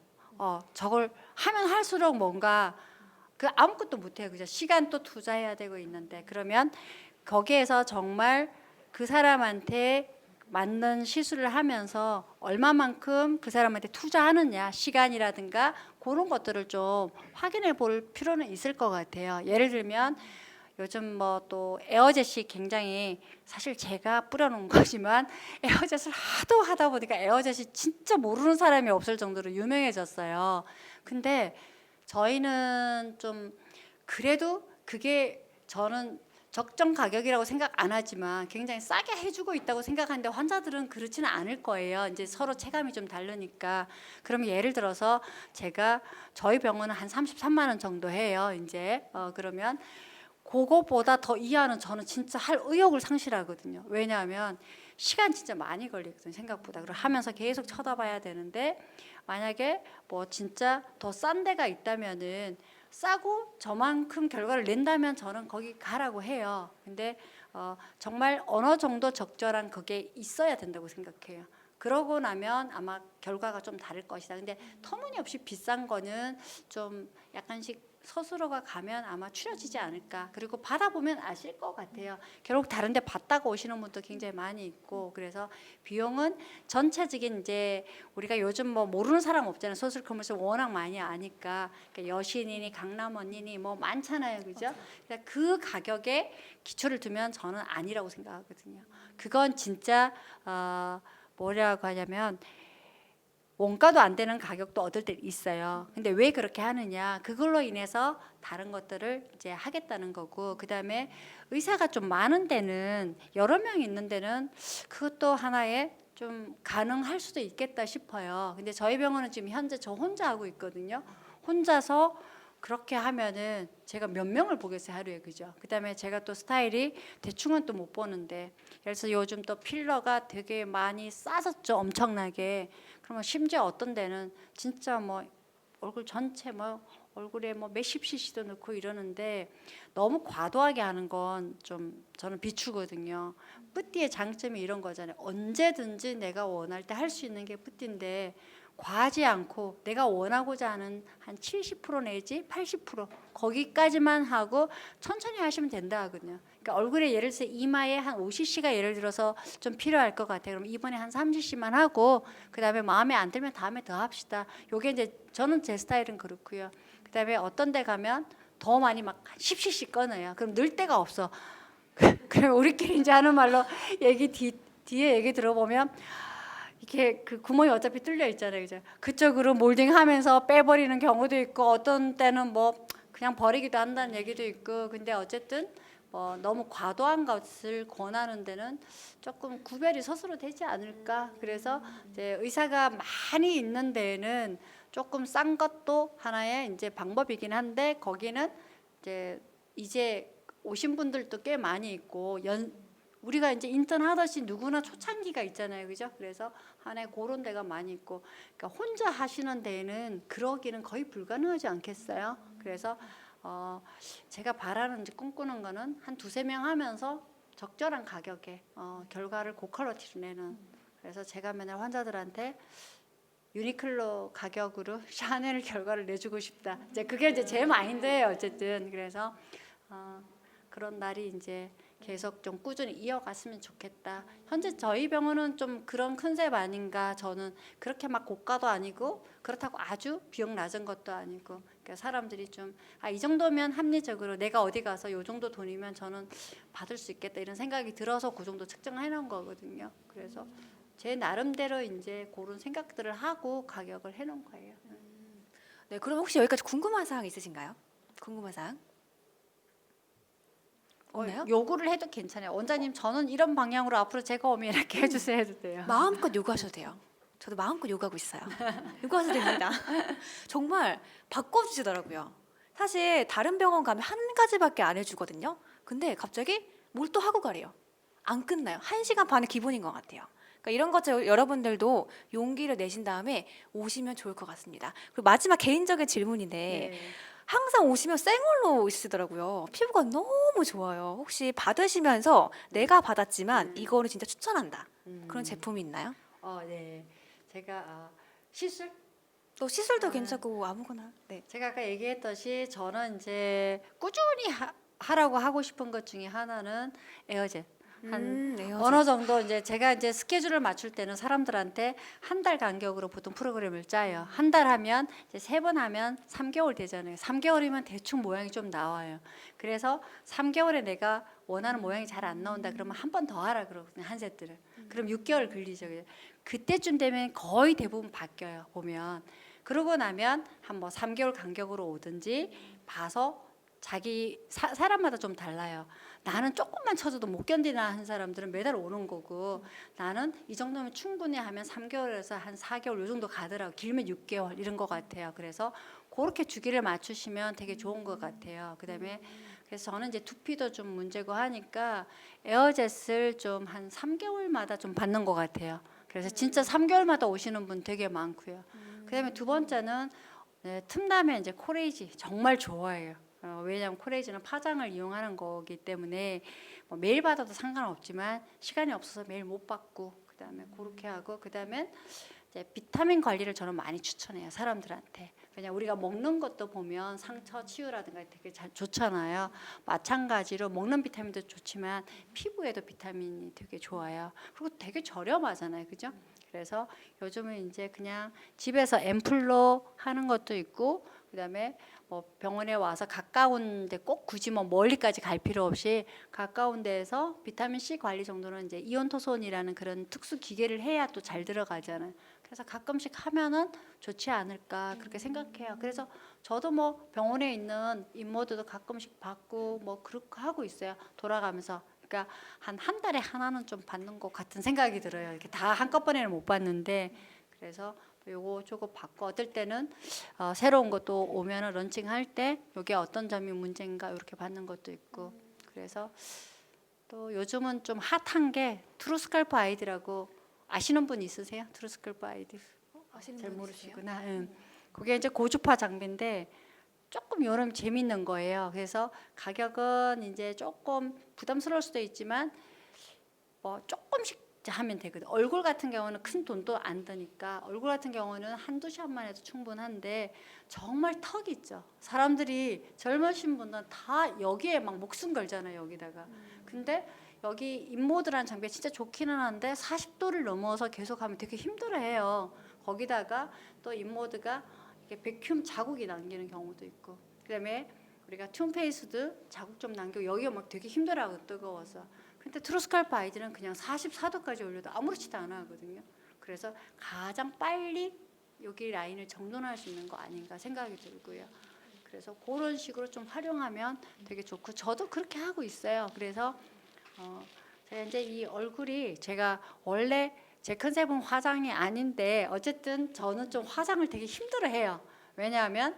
저걸 하면 할수록 뭔가 그 아무것도 못 해요. 그죠? 시간 또 투자해야 되고 있는데 그러면 거기에서 정말 그 사람한테 맞는 시술을 하면서 얼마만큼 그 사람한테 투자하느냐 시간이라든가 그런 것들을 좀 확인해 볼 필요는 있을 것 같아요. 예를 들면 요즘 뭐 또 에어젯이 굉장히 사실 제가 뿌려놓은 거지만 에어젯을 하도 하다 보니까 에어젯이 진짜 모르는 사람이 없을 정도로 유명해졌어요. 근데 저희는 좀 그래도 그게 저는 적정 가격이라고 생각 안 하지만 굉장히 싸게 해주고 있다고 생각하는데 환자들은 그렇지는 않을 거예요. 이제 서로 체감이 좀 다르니까. 그러면 예를 들어서 제가 저희 병원은 한 33만 원 정도 해요. 이제 그러면 그거보다 더 이하는 저는 진짜 할 의욕을 상실하거든요. 왜냐하면 시간 진짜 많이 걸리거든요. 생각보다. 그리고 하면서 계속 쳐다봐야 되는데 만약에 뭐 진짜 더 싼 데가 있다면은 싸고 저만큼 결과를 낸다면 저는 거기 가라고 해요. 근데 정말 어느 정도 적절한 그게 있어야 된다고 생각해요. 그러고 나면 아마 결과가 좀 다를 것이다. 근데 터무니없이 비싼 거는 좀 약간씩 스스로가 가면 아마 추려지지 않을까. 그리고 받아보면 아실 것 같아요. 결국 다른데 받다가 오시는 분도 굉장히 많이 있고 그래서 비용은 전체적인 이제 우리가 요즘 뭐 모르는 사람 없잖아요. 소설 커머스 워낙 많이 아니까 그러니까 여신이니 강남 언니니 뭐 많잖아요, 그죠? 그러니까 그 가격에 기초를 두면 저는 아니라고 생각하거든요. 그건 진짜 뭐라고 하냐면. 원가도 안 되는 가격도 얻을 때 있어요. 근데 왜 그렇게 하느냐? 그걸로 인해서 다른 것들을 이제 하겠다는 거고, 그 다음에 의사가 좀 많은 데는 여러 명 있는 데는 그것도 하나의 좀 가능할 수도 있겠다 싶어요. 근데 저희 병원은 지금 현재 저 혼자 하고 있거든요. 혼자서 그렇게 하면은 제가 몇 명을 보겠어요, 하루에. 그죠? 그다음에 제가 또 스타일이 대충은 또 못 보는데, 그래서 요즘 또 필러가 되게 많이 싸졌죠, 엄청나게. 그러면 심지어 어떤 데는 진짜 뭐 얼굴 전체 뭐 얼굴에 뭐 몇십 cc도 넣고 이러는데 너무 과도하게 하는 건 좀 저는 비추거든요. 뿌띠의 장점이 이런 거잖아요. 언제든지 내가 원할 때 할 수 있는 게 뿌띠인데 과하지 않고 내가 원하고자 하는 한 70% 내지 80% 거기까지만 하고 천천히 하시면 된다 하거든요. 그러니까 얼굴에 예를 들어서 이마에 한 50cc가 예를 들어서 좀 필요할 것 같아요. 그럼 이번에 한 30cc만 하고 그다음에 마음에 안 들면 다음에 더 합시다. 요게 이제 저는 제 스타일은 그렇고요. 그다음에 어떤 데 가면 더 많이 막 10cc 꺼내요. 그럼 늘 데가 없어. 그러면 우리끼리 이제 하는 말로 뒤에 얘기 들어보면 이렇게 그 구멍이 어차피 뚫려 있잖아요, 그죠? 그쪽으로 몰딩하면서 빼버리는 경우도 있고 어떤 때는 뭐 그냥 버리기도 한다는 얘기도 있고 근데 어쨌든 뭐 너무 과도한 것을 권하는 데는 조금 구별이 스스로 되지 않을까. 그래서 이제 의사가 많이 있는 데에는 조금 싼 것도 하나의 이제 방법이긴 한데 거기는 이제 오신 분들도 꽤 많이 있고 우리가 이제 인턴 하듯이 누구나 초창기가 있잖아요, 그죠? 그래서 하나의 그런 데가 많이 있고, 그러니까 혼자 하시는 데에는 그러기는 거의 불가능하지 않겠어요? 그래서 제가 바라는 이제 꿈꾸는 거는 한 두세 명 하면서 적절한 가격에 결과를 고퀄리티로 내는. 그래서 제가 맨날 환자들한테 유니클로 가격으로 샤넬 결과를 내주고 싶다. 이제 그게 이제 제 마인드예요, 어쨌든. 그래서 그런 날이 이제 계속 좀 꾸준히 이어갔으면 좋겠다. 현재 저희 병원은 좀 그런 컨셉 아닌가. 저는 그렇게 막 고가도 아니고 그렇다고 아주 비용 낮은 것도 아니고. 그러니까 사람들이 좀 이 정도면 합리적으로 내가 어디 가서 요 정도 돈이면 저는 받을 수 있겠다 이런 생각이 들어서 그 정도 측정해 놓은 거거든요. 그래서 제 나름대로 이제 그런 생각들을 하고 가격을 해놓은 거예요. 네, 그럼 혹시 여기까지 궁금한 사항 있으신가요? 궁금한 사항? 없나요? 요구를 해도 괜찮아요. 원장님 저는 이런 방향으로 앞으로 제가 오면 이렇게 해주세요 해도 돼요. 마음껏 요구하셔도 돼요. 저도 마음껏 요구하고 있어요. 요구하셔도 됩니다. 정말 바꿔주시더라고요. 사실 다른 병원 가면 한 가지밖에 안 해주거든요. 근데 갑자기 뭘 또 하고 가래요. 안 끝나요. 1시간 반은 기본인 것 같아요. 그러니까 이런 것들 여러분들도 용기를 내신 다음에 오시면 좋을 것 같습니다. 그리고 마지막 개인적인 질문인데 네. 항상 오시면 생얼로 오시더라고요. 피부가 너무 좋아요. 혹시 받으시면서 내가 받았지만 이거는 진짜 추천한다. 그런 제품이 있나요? 네. 제가 시술? 또 시술도 괜찮고 아무거나. 네. 제가 아까 얘기했듯이 저는 이제 꾸준히 하라고 하고 싶은 것 중에 하나는 에어젤. 한 에어젤. 어느 정도 이제 제가 이제 스케줄을 맞출 때는 사람들한테 한 달 간격으로 보통 프로그램을 짜요. 한 달 하면 이제 3번 하면 3개월 되잖아요. 3개월이면 대충 모양이 좀 나와요. 그래서 3개월에 내가 원하는 모양이 잘 안 나온다 그러면 한 번 더 하라 그러거든요. 한 세트를. 그럼 6개월 걸리죠. 그때쯤 되면 거의 대부분 바뀌어요. 보면. 그러고 나면 한 뭐 3개월 간격으로 오든지 봐서 자기 사람마다 좀 달라요. 나는 조금만 쳐줘도 못 견디나 한 사람들은 매달 오는 거고 나는 이 정도면 충분히 하면 3개월에서 한 4개월 요 정도 가더라고. 길면 6개월 이런 것 같아요. 그래서 그렇게 주기를 맞추시면 되게 좋은 것 같아요. 그다음에 그래서 저는 이제 두피도 좀 문제고 하니까 에어젯을 좀 한 3개월마다 좀 받는 것 같아요. 그래서 진짜 3개월마다 오시는 분 되게 많고요. 그다음에 두 번째는 틈나면 이제 코레이지 정말 좋아해요. 왜냐하면 코레이지는 파장을 이용하는 거기 때문에 뭐 매일 받아도 상관없지만 시간이 없어서 매일 못 받고 그다음에 그렇게 하고 그다음에 이제 비타민 관리를 저는 많이 추천해요 사람들한테. 그냥 우리가 먹는 것도 보면 상처 치유라든가 되게 잘 좋잖아요. 마찬가지로 먹는 비타민도 좋지만 피부에도 비타민이 되게 좋아요. 그리고 되게 저렴하잖아요, 그죠? 그래서 요즘은 이제 그냥 집에서 앰플로 하는 것도 있고 그다음에 뭐 병원에 와서 가까운데 꼭 굳이 뭐 멀리까지 갈 필요 없이 가까운 데에서 비타민 C 관리 정도는 이제 이온토손이라는 그런 특수 기계를 해야 또 잘 들어가잖아요. 그래서 가끔씩 하면은 좋지 않을까 그렇게 생각해요. 그래서 저도 뭐 병원에 있는 임모들도 가끔씩 받고 뭐 그렇게 하고 있어요. 돌아가면서. 그러니까 한 달에 하나는 좀 받는 것 같은 생각이 들어요. 이렇게 다 한꺼번에는 못 받는데 그래서 요거 저거 받고 어떨 때는 새로운 것도 오면은 런칭할 때 요게 어떤 점이 문제인가 이렇게 받는 것도 있고 그래서 또 요즘은 좀 핫한 게 트루스칼프 아이디라고 아시는 분 있으세요? 트루스칼프 아이디 아시는 잘 분 모르시구나. 그게 이제 고주파 장비인데 조금 이런 재밌는 거예요. 그래서 가격은 이제 조금 부담스러울 수도 있지만 뭐 조금씩 하면 되거든. 얼굴 같은 경우는 큰 돈도 안 드니까 얼굴 같은 경우는 한두 샷만 해도 충분한데 정말 턱 있죠. 사람들이 젊으신 분들은 다 여기에 막 목숨 걸잖아요. 여기다가. 근데 여기 인모드라는 장비가 진짜 좋기는 한데 40도를 넘어서 계속 하면 되게 힘들어해요. 거기다가 또 인모드가 이렇게 백큐ම් 자국이 남기는 경우도 있고, 그다음에 우리가 툼페이스도 자국 좀 남기고 여기가 막 되게 힘들어하고 뜨거워서. 근데 트루스칼프 아이들은 그냥 44도까지 올려도 아무렇지도 않아 하거든요. 그래서 가장 빨리 여기 라인을 정돈할 수 있는 거 아닌가 생각이 들고요. 그래서 그런 식으로 좀 활용하면 되게 좋고 저도 그렇게 하고 있어요. 그래서 제가 이제 이 얼굴이 제가 원래 제 컨셉은 화장이 아닌데 어쨌든 저는 좀 화장을 되게 힘들어해요. 왜냐하면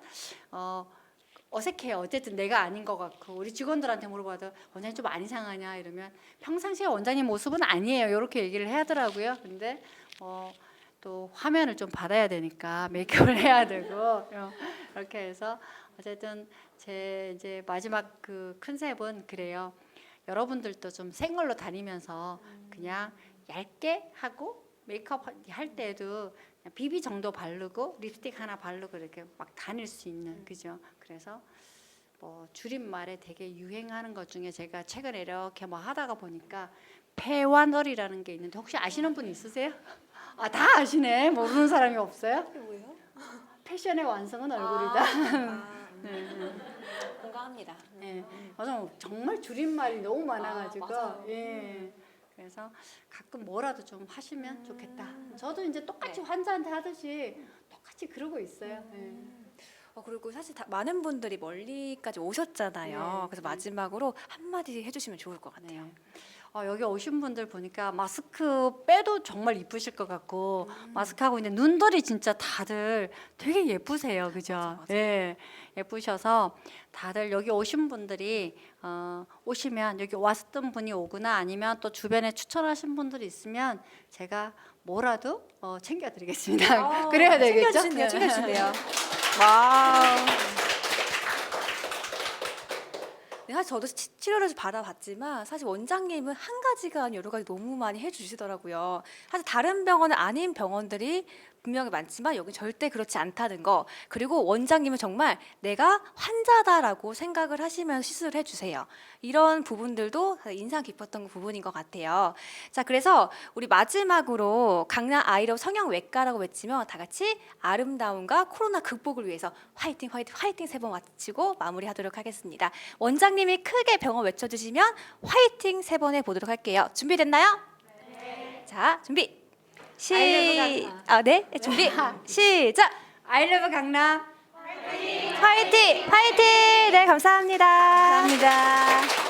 어색해요. 어쨌든 내가 아닌 것 같고 우리 직원들한테 물어봐도 원장님 좀 안 이상하냐 이러면 평상시에 원장님 모습은 아니에요. 이렇게 얘기를 하더라고요. 근데 또 화면을 좀 받아야 되니까 메이크업을 해야 되고 이렇게 해서 어쨌든 제 이제 마지막 그 컨셉은 그래요. 여러분들도 좀 생얼로 다니면서 그냥 얇게 하고 메이크업 할 때도 그냥 비비 정도 바르고 립스틱 하나 바르고 이렇게 막 다닐 수 있는, 그죠? 그래서 뭐 줄임말에 되게 유행하는 것 중에 제가 최근에 이렇게 뭐 하다가 보니까 패완얼이라는 게 있는데 혹시 아시는 분 있으세요? 아, 다 아시네. 모르는 사람이 없어요? 그게 뭐예요? 패션의 완성은 얼굴이다. 공감합니다. 네, 맞아. 정말 줄임말이 너무 많아가지고. 맞아요. 예. 그래서 가끔 뭐라도 좀 하시면 좋겠다. 저도 이제 똑같이 환자한테 하듯이 똑같이 그러고 있어요. 그리고 사실 많은 분들이 멀리까지 오셨잖아요. 네. 그래서 마지막으로 한마디 해주시면 좋을 것 같아요. 네. 여기 오신 분들 보니까 마스크 빼도 정말 이쁘실 것 같고 마스크하고 있는데 눈들이 진짜 다들 되게 예쁘세요, 그죠? 맞아. 예, 예쁘셔서 다들 여기 오신 분들이 오시면 여기 왔던 분이 오거나 아니면 또 주변에 추천하신 분들이 있으면 제가 뭐라도 챙겨드리겠습니다. 그래야 되겠죠? 챙겨주신대요. 챙겨주신대요. 와우. 네, 사실 저도 치료를 받아봤지만 사실 원장님은 한 가지가 아닌 여러 가지 너무 많이 해주시더라고요. 사실 다른 병원은 아닌 병원들이 분명히 많지만 여기 절대 그렇지 않다는 거. 그리고 원장님은 정말 내가 환자다라고 생각을 하시면서 시술을 해주세요. 이런 부분들도 인상 깊었던 부분인 것 같아요. 자, 그래서 우리 마지막으로 강남 아이러브 성형외과라고 외치면 다 같이 아름다움과 코로나 극복을 위해서 화이팅 화이팅 화이팅 세 번 외치고 마무리하도록 하겠습니다. 원장님이 크게 병원 외쳐주시면 화이팅 세 번 해보도록 할게요. 준비됐나요? 네. 자, 준비. 네, 준비. 시작. 아이러브 강남. 화이팅! 화이팅! 네, 감사합니다. 감사합니다.